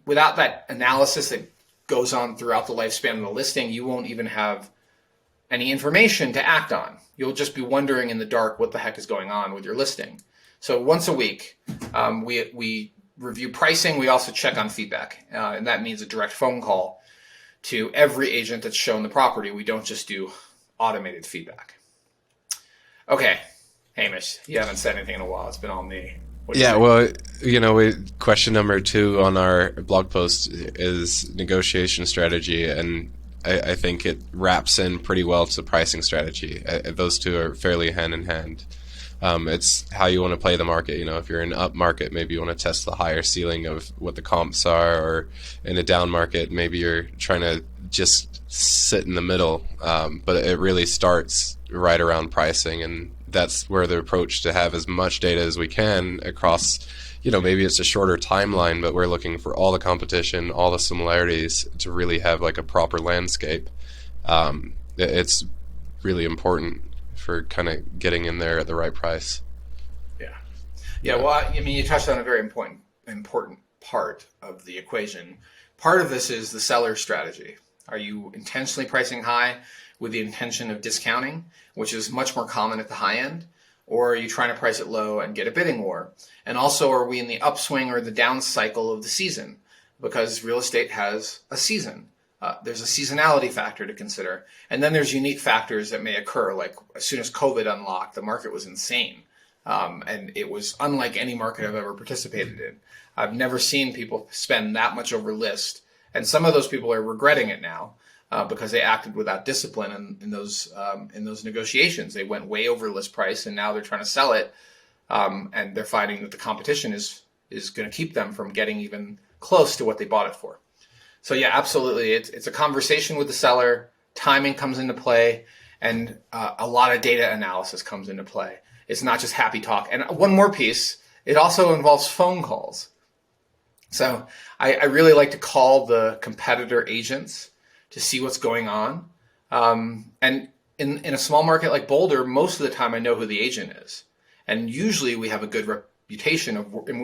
without that analysis that goes on throughout the lifespan of the listing, you won't even have any information to act on. You'll just be wondering in the dark what the heck is going on with your listing. So once a week, we review pricing. We also check on feedback. And that means a direct phone call to every agent that's shown the property. We don't just do automated feedback. Okay, Hamish, you haven't said anything in a while. It's been all me. Yeah, well, question number 2 on our blog post is negotiation strategy, and I think it wraps in pretty well to the pricing strategy. Those two are fairly hand in hand. It's how you want to play the market. If you're in an up market, maybe you want to test the higher ceiling of what the comps are, or in a down market, maybe you're trying to just sit in the middle. But it really starts right around pricing, and that's where the approach to have as much data as we can across, maybe it's a shorter timeline, but we're looking for all the competition, all the similarities to really have like a proper landscape. It's really important for kind of getting in there at the right price. Yeah. Well, you touched on a very important part of the equation. Part of this is the seller strategy. Are you intentionally pricing high with the intention of discounting, which is much more common at the high end? Or are you trying to price it low and get a bidding war? And also, are we in the upswing or the down cycle of the season? Because real estate has a season. There's a seasonality factor to consider. And then there's unique factors that may occur, like as soon as COVID unlocked, the market was insane. And it was unlike any market I've ever participated in. I've never seen people spend that much over list. And some of those people are regretting it now because they acted without discipline in those negotiations. They went way over list price, and now they're trying to sell it. And they're finding that the competition is going to keep them from getting even close to what they bought it for. So yeah, absolutely. It's a conversation with the seller. Timing comes into play, and a lot of data analysis comes into play. It's not just happy talk. And one more piece, it also involves phone calls. So I really like to call the competitor agents to see what's going on. And in a small market like Boulder, most of the time I know who the agent is. And usually we have a good reputation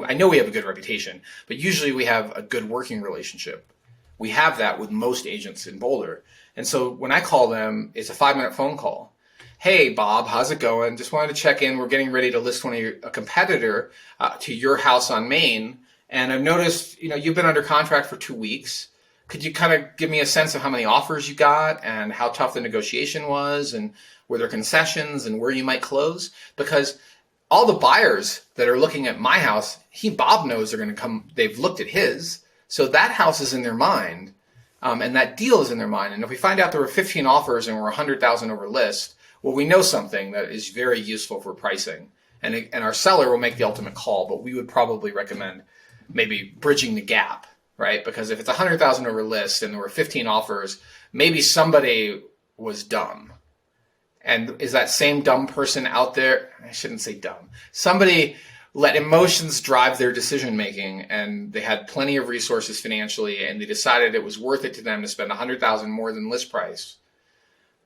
I know we have a good reputation, but usually we have a good working relationship. We have that with most agents in Boulder. And so when I call them, it's a 5-minute phone call. Hey, Bob, how's it going? Just wanted to check in. We're getting ready to list a competitor to your house on Main. And I've noticed, you've been under contract for 2 weeks. Could you kind of give me a sense of how many offers you got and how tough the negotiation was, and were there concessions and where you might close? Because all the buyers that are looking at my house, Bob knows they're going to come. They've looked at his. So that house is in their mind. and that deal is in their mind. And if we find out there were 15 offers and we're 100,000 over list, well, we know something that is very useful for pricing. And our seller will make the ultimate call, but we would probably recommend maybe bridging the gap, right? Because if it's 100,000 over list and there were 15 offers, maybe somebody was dumb. And is that same dumb person out there? I shouldn't say dumb. Somebody let emotions drive their decision making, and they had plenty of resources financially, and they decided it was worth it to them to spend 100,000 more than list price.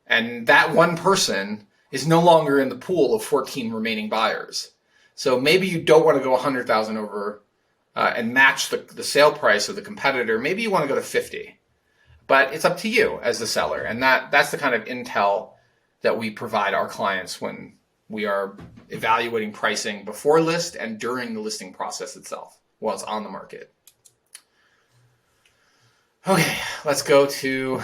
And that one person is no longer in the pool of 14 remaining buyers. So maybe you don't want to go 100,000 over and match the sale price of the competitor. Maybe you want to go to 50. But it's up to you as the seller. And that's the kind of intel that we provide our clients when we are evaluating pricing before list and during the listing process itself while it's on the market. Okay, let's go to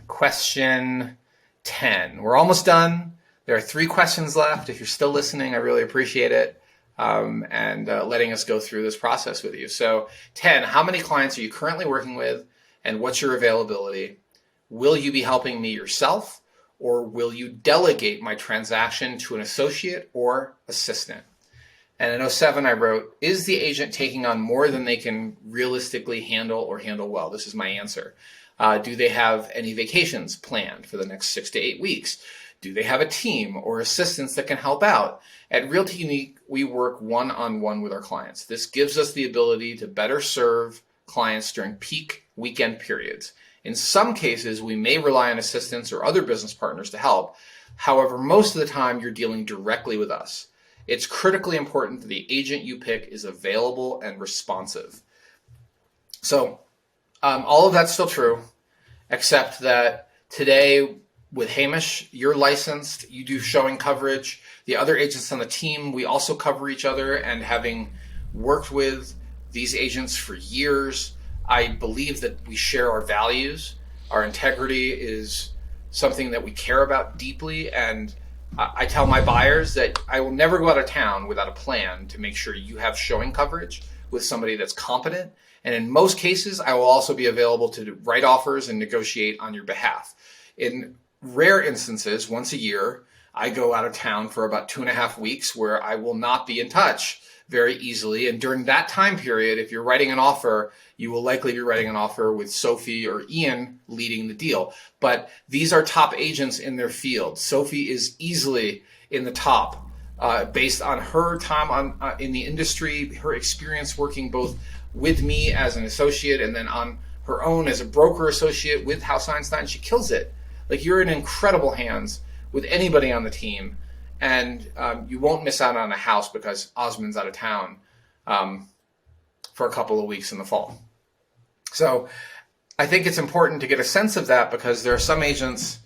question 10. We're almost done. There are 3 questions left. If you're still listening, I really appreciate it, and letting us go through this process with you. So 10, how many clients are you currently working with, and what's your availability? Will you be helping me yourself, or will you delegate my transaction to an associate or assistant? And in 07, I wrote, is the agent taking on more than they can realistically handle or handle well? This is my answer. Do they have any vacations planned for the next 6 to 8 weeks? Do they have a team or assistants that can help out? At Realty Unique, we work one-on-one with our clients. This gives us the ability to better serve clients during peak weekend periods. In some cases, we may rely on assistants or other business partners to help. However, most of the time, you're dealing directly with us. It's critically important that the agent you pick is available and responsive. So all of that's still true, except that today with Hamish, you're licensed, you do showing coverage. The other agents on the team, we also cover each other, and having worked with these agents for years, I believe that we share our values. Our integrity is something that we care about deeply, and I tell my buyers that I will never go out of town without a plan to make sure you have showing coverage with somebody that's competent. And in most cases, I will also be available to write offers and negotiate on your behalf. In rare instances, once a year, I go out of town for about 2.5 weeks where I will not be in touch very easily. And during that time period, if you're writing an offer, you will likely be writing an offer with Sophie or Ian leading the deal. But these are top agents in their field. Sophie is easily in the top based on her time in the industry, her experience working both with me as an associate and then on her own as a broker associate with House Einstein. She kills it. Like, you're in incredible hands with anybody on the team, and you won't miss out on a house because Osmond's out of town for a couple of weeks in the fall. So I think it's important to get a sense of that, because there are some agents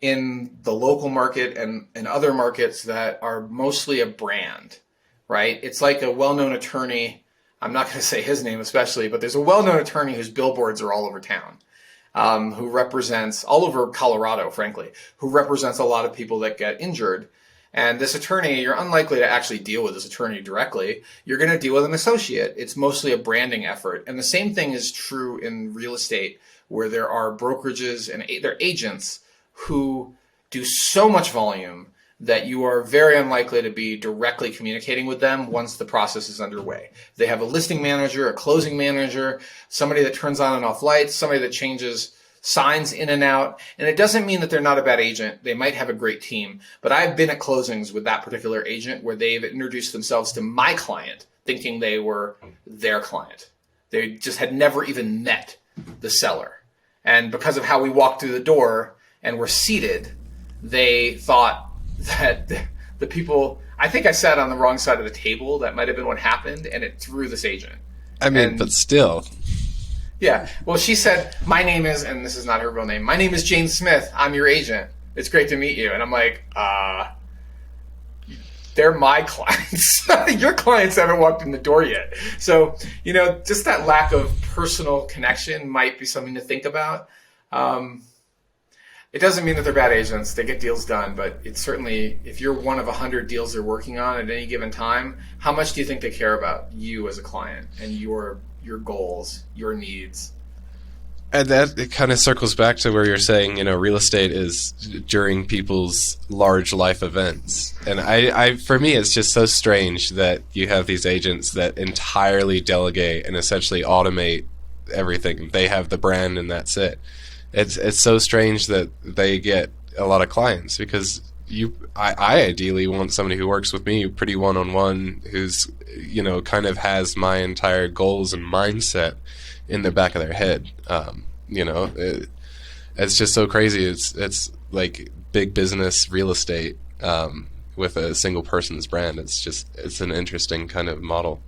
in the local market and other markets that are mostly a brand, right? It's like a well-known attorney. I'm not going to say his name especially, but there's a well-known attorney whose billboards are all over town. Who represents all over Colorado, frankly, who represents a lot of people that get injured. And this attorney, you're unlikely to actually deal with this attorney directly. You're going to deal with an associate. It's mostly a branding effort. And the same thing is true in real estate, where there are brokerages and their agents who do so much volume that you are very unlikely to be directly communicating with them once the process is underway. They have a listing manager, a closing manager, somebody that turns on and off lights, somebody that changes signs in and out. And it doesn't mean that they're not a bad agent. They might have a great team. But I've been at closings with that particular agent where they've introduced themselves to my client thinking they were their client. They just had never even met the seller. And because of how we walked through the door and were seated, they thought that the people, I think I sat on the wrong side of the table. That might have been what happened, and it threw this agent. I mean, but still. Yeah. Well, she said, my name is, and this is not her real name, my name is Jane Smith. I'm your agent. It's great to meet you. And I'm like, they're my clients. Your clients haven't walked in the door yet. So, just that lack of personal connection might be something to think about. It doesn't mean that they're bad agents. They get deals done, but it's certainly, if you're one of 100 deals they're working on at any given time, how much do you think they care about you as a client and your goals, your needs? And that it kind of circles back to where you're saying, real estate is during people's large life events. And for me, it's just so strange that you have these agents that entirely delegate and essentially automate everything. They have the brand and that's it. It's so strange that they get a lot of clients because I ideally want somebody who works with me pretty one-on-one, who's, kind of has my entire goals and mindset in the back of their head. It's just so crazy. It's like big business real estate with a single person's brand. It's an interesting kind of model.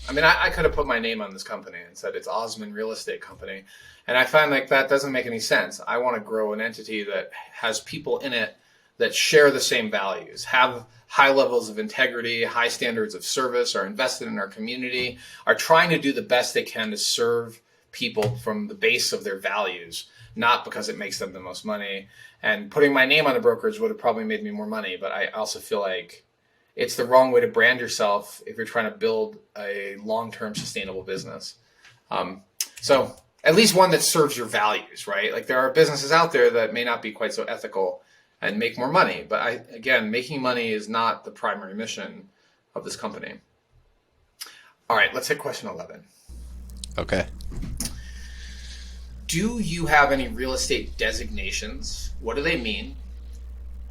I mean, I could have put my name on this company and said it's Osmond Real Estate Company. And I find like that doesn't make any sense. I want to grow an entity that has people in it that share the same values, have high levels of integrity, high standards of service, are invested in our community, are trying to do the best they can to serve people from the base of their values, not because it makes them the most money. And putting my name on a brokerage would have probably made me more money, but I also feel like it's the wrong way to brand yourself if you're trying to build a long-term sustainable business. So at least one that serves your values, right? Like there are businesses out there that may not be quite so ethical and make more money. But again, making money is not the primary mission of this company. All right, let's hit question 11. Okay. Do you have any real estate designations? What do they mean?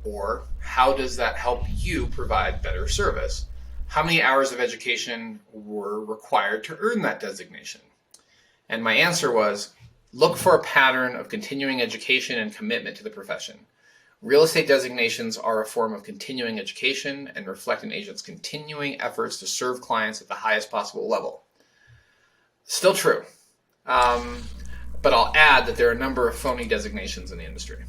Or how does that help you provide better service? How many hours of education were required to earn that designation? And my answer was, look for a pattern of continuing education and commitment to the profession. Real estate designations are a form of continuing education and reflect an agent's continuing efforts to serve clients at the highest possible level. Still true. But I'll add that there are a number of phony designations in the industry.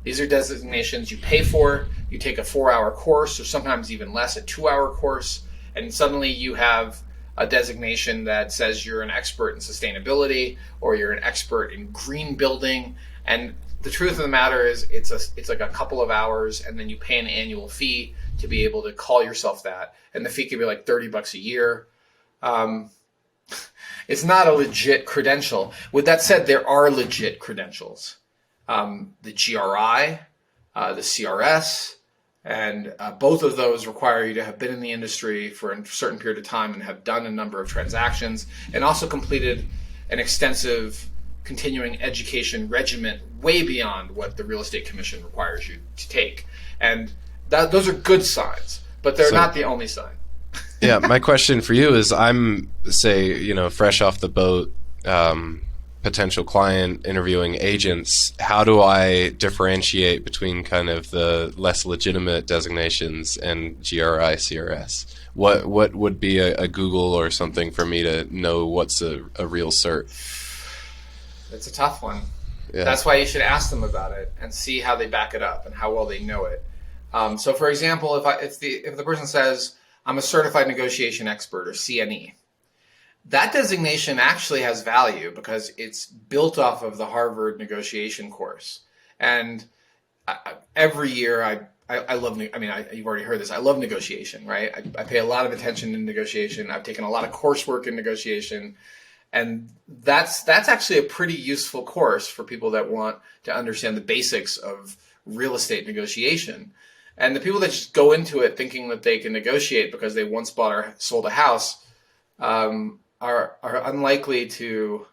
These are designations you pay for. You take a 4-hour course, or sometimes even less, a 2-hour course, and suddenly you have a designation that says you're an expert in sustainability or you're an expert in green building. And the truth of the matter is it's like a couple of hours, and then you pay an annual fee to be able to call yourself that. And the fee could be like $30 a year. It's not a legit credential. With that said, there are legit credentials. The GRI, the CRS, and both of those require you to have been in the industry for a certain period of time and have done a number of transactions and also completed an extensive continuing education regimen way beyond what the Real Estate Commission requires you to take. And those are good signs, but they're not the only sign. Yeah, my question for you is, I'm, say, fresh off the boat, potential client interviewing agents. How do I differentiate between kind of the less legitimate designations and GRI, CRS? What would be a Google or something for me to know what's a real cert? It's a tough one. Yeah. That's why you should ask them about it and see how they back it up and how well they know it. So, for example, if the person says, I'm a certified negotiation expert, or CNE, that designation actually has value because it's built off of the Harvard negotiation course. And every year I love, you've already heard this, I love negotiation, right? I pay a lot of attention to negotiation. I've taken a lot of coursework in negotiation. And that's actually a pretty useful course for people that want to understand the basics of real estate negotiation. And the people that just go into it thinking that they can negotiate because they once bought or sold a house are unlikely to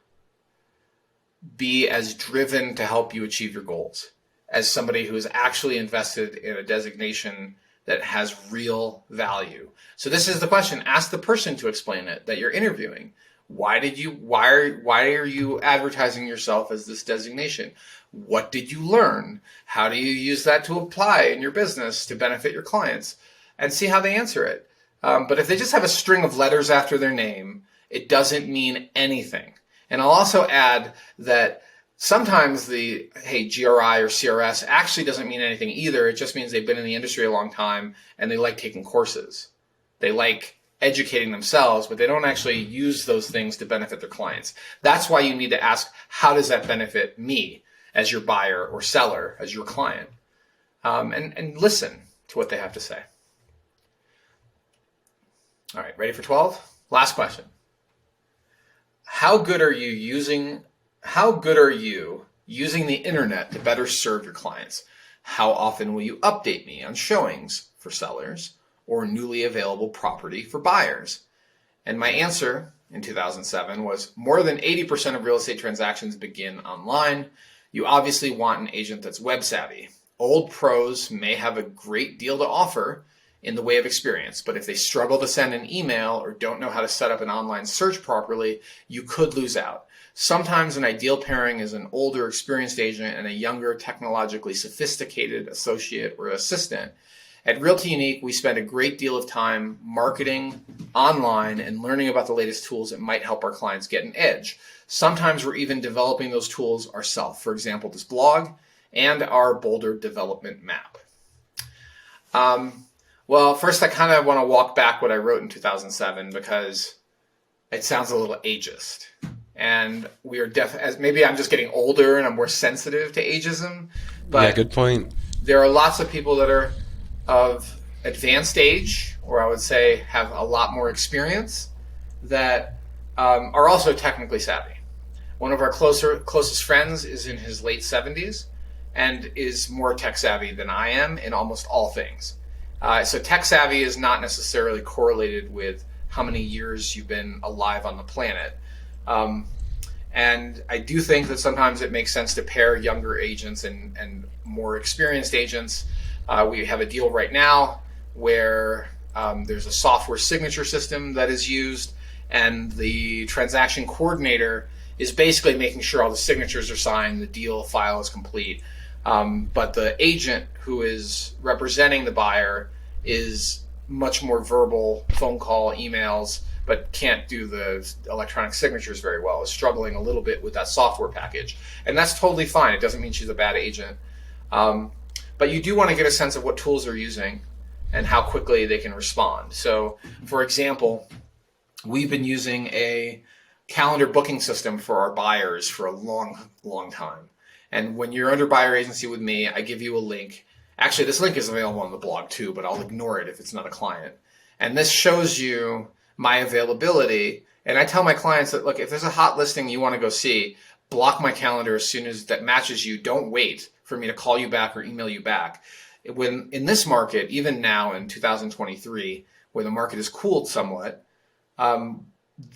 be as driven to help you achieve your goals as somebody who is actually invested in a designation that has real value. So this is the question. Ask the person to explain it that you're interviewing. Why are you advertising yourself as this designation? What did you learn? How do you use that to apply in your business to benefit your clients? And see how they answer it. But if they just have a string of letters after their name, it doesn't mean anything. And I'll also add that sometimes the, GRI or CRS actually doesn't mean anything either. It just means they've been in the industry a long time and they like taking courses. They like educating themselves, but they don't actually use those things to benefit their clients. That's why you need to ask, how does that benefit me as your buyer or seller, as your client? And listen to what they have to say. All right, ready for 12? Last question. How good are you using how good are you using the internet to better serve your clients? How often will you update me on showings for sellers or newly available property for buyers? And my answer in 2007 was more than 80% of real estate transactions begin online. You obviously want an agent that's web savvy. Old pros may have a great deal to offer in the way of experience, but if they struggle to send an email or don't know how to set up an online search properly, you could lose out. Sometimes an ideal pairing is an older, experienced agent and a younger, technologically sophisticated associate or assistant. At Realty Unique, we spend a great deal of time marketing online and learning about the latest tools that might help our clients get an edge. Sometimes we're even developing those tools ourselves. For example, this blog and our Boulder development map. Well, first I kind of want to walk back what I wrote in 2007 because it sounds a little ageist. And we are as maybe I'm just getting older and I'm more sensitive to ageism. But yeah, good point. There are lots of people that are of advanced age, or I would say have a lot more experience, that are also technically savvy. One of our closest friends is in his late 70s and is more tech savvy than I am in almost all things. So tech savvy is not necessarily correlated with how many years you've been alive on the planet. And I do think that sometimes it makes sense to pair younger agents and more experienced agents. We have a deal right now where there's a software signature system that is used, and the transaction coordinator is basically making sure all the signatures are signed, the deal file is complete. But the agent who is representing the buyer is much more verbal, phone call, emails, but can't do the electronic signatures very well, is struggling a little bit with that software package. And that's totally fine. It doesn't mean she's a bad agent. But you do want to get a sense of what tools they're using and how quickly they can respond. So, for example, we've been using a calendar booking system for our buyers for a long, long time. And when you're under buyer agency with me, I give you a link. Actually, this link is available on the blog too, but I'll ignore it if it's not a client. And this shows you my availability. And I tell my clients that, look, if there's a hot listing you want to go see, block my calendar as soon as that matches you. Don't wait for me to call you back or email you back. When in this market, even now in 2023, where the market has cooled somewhat,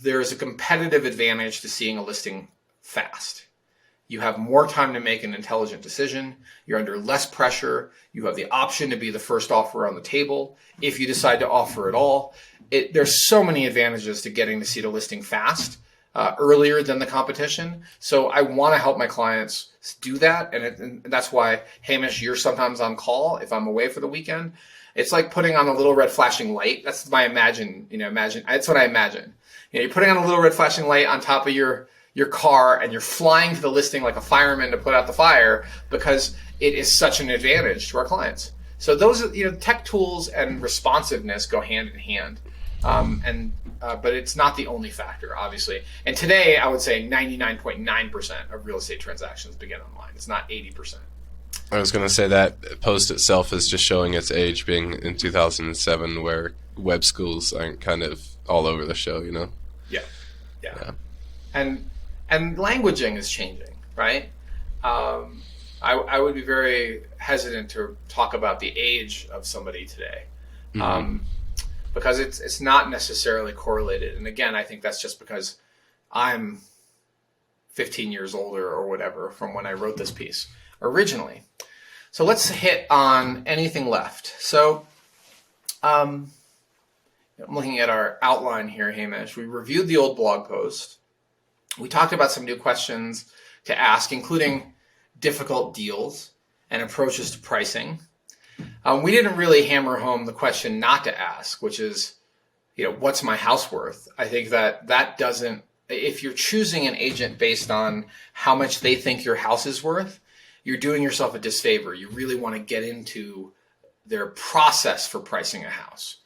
there's a competitive advantage to seeing a listing fast. You have more time to make an intelligent decision. You're under less pressure. You have the option to be the first offer on the table if you decide to offer at all. There's so many advantages to getting to see the listing fast, earlier than the competition. So I want to help my clients do that. And that's why, Hamish, you're sometimes on call if I'm away for the weekend. It's like putting on a little red flashing light. That's my that's what I imagine. You're putting on a little red flashing light on top of your car, and you're flying to the listing like a fireman to put out the fire because it is such an advantage to our clients. So those are, tech tools and responsiveness go hand in hand. But it's not the only factor, obviously. And today, I would say 99.9% of real estate transactions begin online. It's not 80%. I was going to say that post itself is just showing its age, being in 2007, where web schools aren't kind of all over the show, Yeah. And languaging is changing, right? I would be very hesitant to talk about the age of somebody today. Because it's not necessarily correlated. And again, I think that's just because I'm 15 years older or whatever from when I wrote this piece originally. So let's hit on anything left. So I'm looking at our outline here, Hamish. We reviewed the old blog post. We talked about some new questions to ask, including difficult deals and approaches to pricing. We didn't really hammer home the question not to ask, which is, what's my house worth? I think that doesn't, if you're choosing an agent based on how much they think your house is worth, you're doing yourself a disfavor. You really want to get into their process for pricing a house.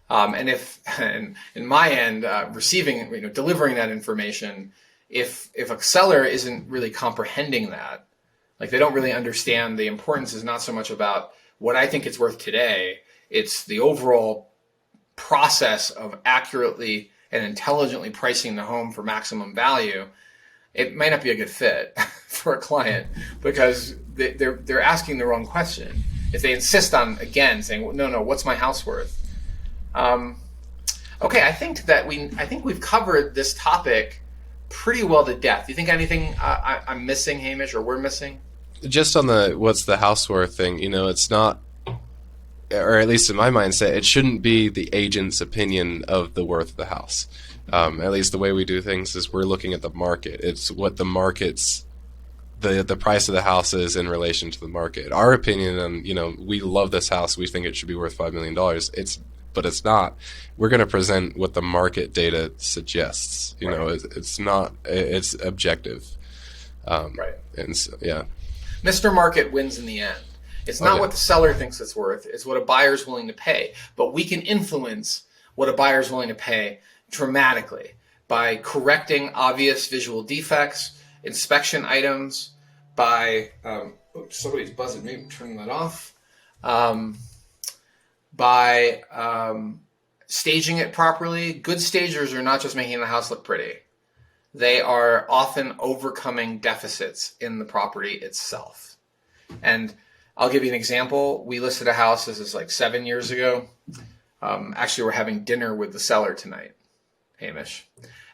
And in my end, delivering that information, if a seller isn't really comprehending that, like they don't really understand the importance is not so much about what I think it's worth today, it's the overall process of accurately and intelligently pricing the home for maximum value. it might not be a good fit for a client because they're asking the wrong question. If they insist on, again, saying, no, what's my house worth? Okay, I think we've covered this topic pretty well to death. Do you think anything I'm missing, Hamish, or we're missing? Just on the what's the house worth thing, it's not, or at least in my mindset, it shouldn't be the agent's opinion of the worth of the house. At least the way we do things is we're looking at the market. It's what the market's the price of the house is in relation to the market. Our opinion on, we love this house, we think it should be worth $5 million. But it's not. We're going to present what the market data suggests. It's not. It's objective. Right. And so, yeah. Mr. Market wins in the end. It's not what the seller thinks it's worth. It's what a buyer's willing to pay. But we can influence what a buyer's willing to pay dramatically by correcting obvious visual defects, inspection items, by somebody's buzzing me. Turning that off. By staging it properly. Good stagers are not just making the house look pretty. They are often overcoming deficits in the property itself. And I'll give you an example. We listed a house, this is like 7 years ago. Actually, we're having dinner with the seller tonight, Hamish.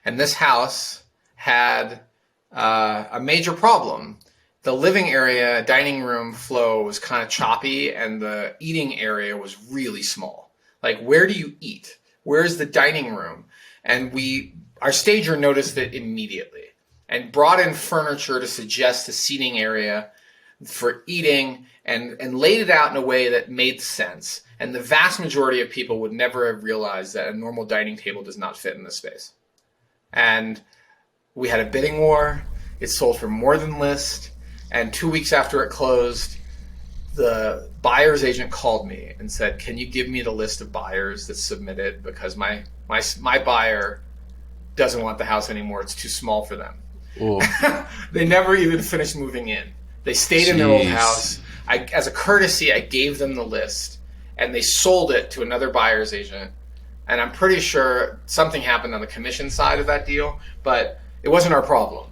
And this house had a major problem. The living area, dining room flow was kind of choppy, and the eating area was really small. Like, where do you eat? Where's the dining room? And our stager noticed it immediately and brought in furniture to suggest a seating area for eating and laid it out in a way that made sense. And the vast majority of people would never have realized that a normal dining table does not fit in this space. And we had a bidding war. It sold for more than list. And 2 weeks after it closed, the buyer's agent called me and said, "Can you give me the list of buyers that submitted? Because my buyer doesn't want the house anymore. It's too small for them." They never even finished moving in. They stayed in their old house. As a courtesy, I gave them the list, and they sold it to another buyer's agent. And I'm pretty sure something happened on the commission side of that deal, but it wasn't our problem.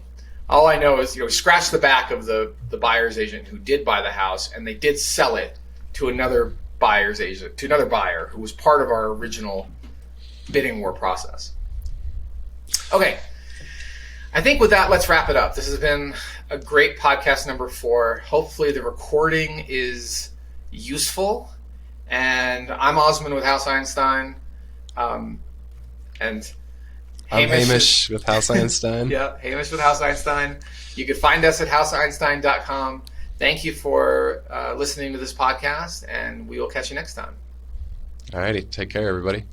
All I know is, we scratched the back of the buyer's agent who did buy the house, and they did sell it to another buyer's agent, to another buyer who was part of our original bidding war process. Okay. I think with that, let's wrap it up. This has been a great podcast number 4. Hopefully the recording is useful. And I'm Osman with House Einstein. And I'm Hamish with House Einstein. Yeah, Hamish with House Einstein. You can find us at houseeinstein.com. Thank you for listening to this podcast, and we will catch you next time. All righty. Take care, everybody.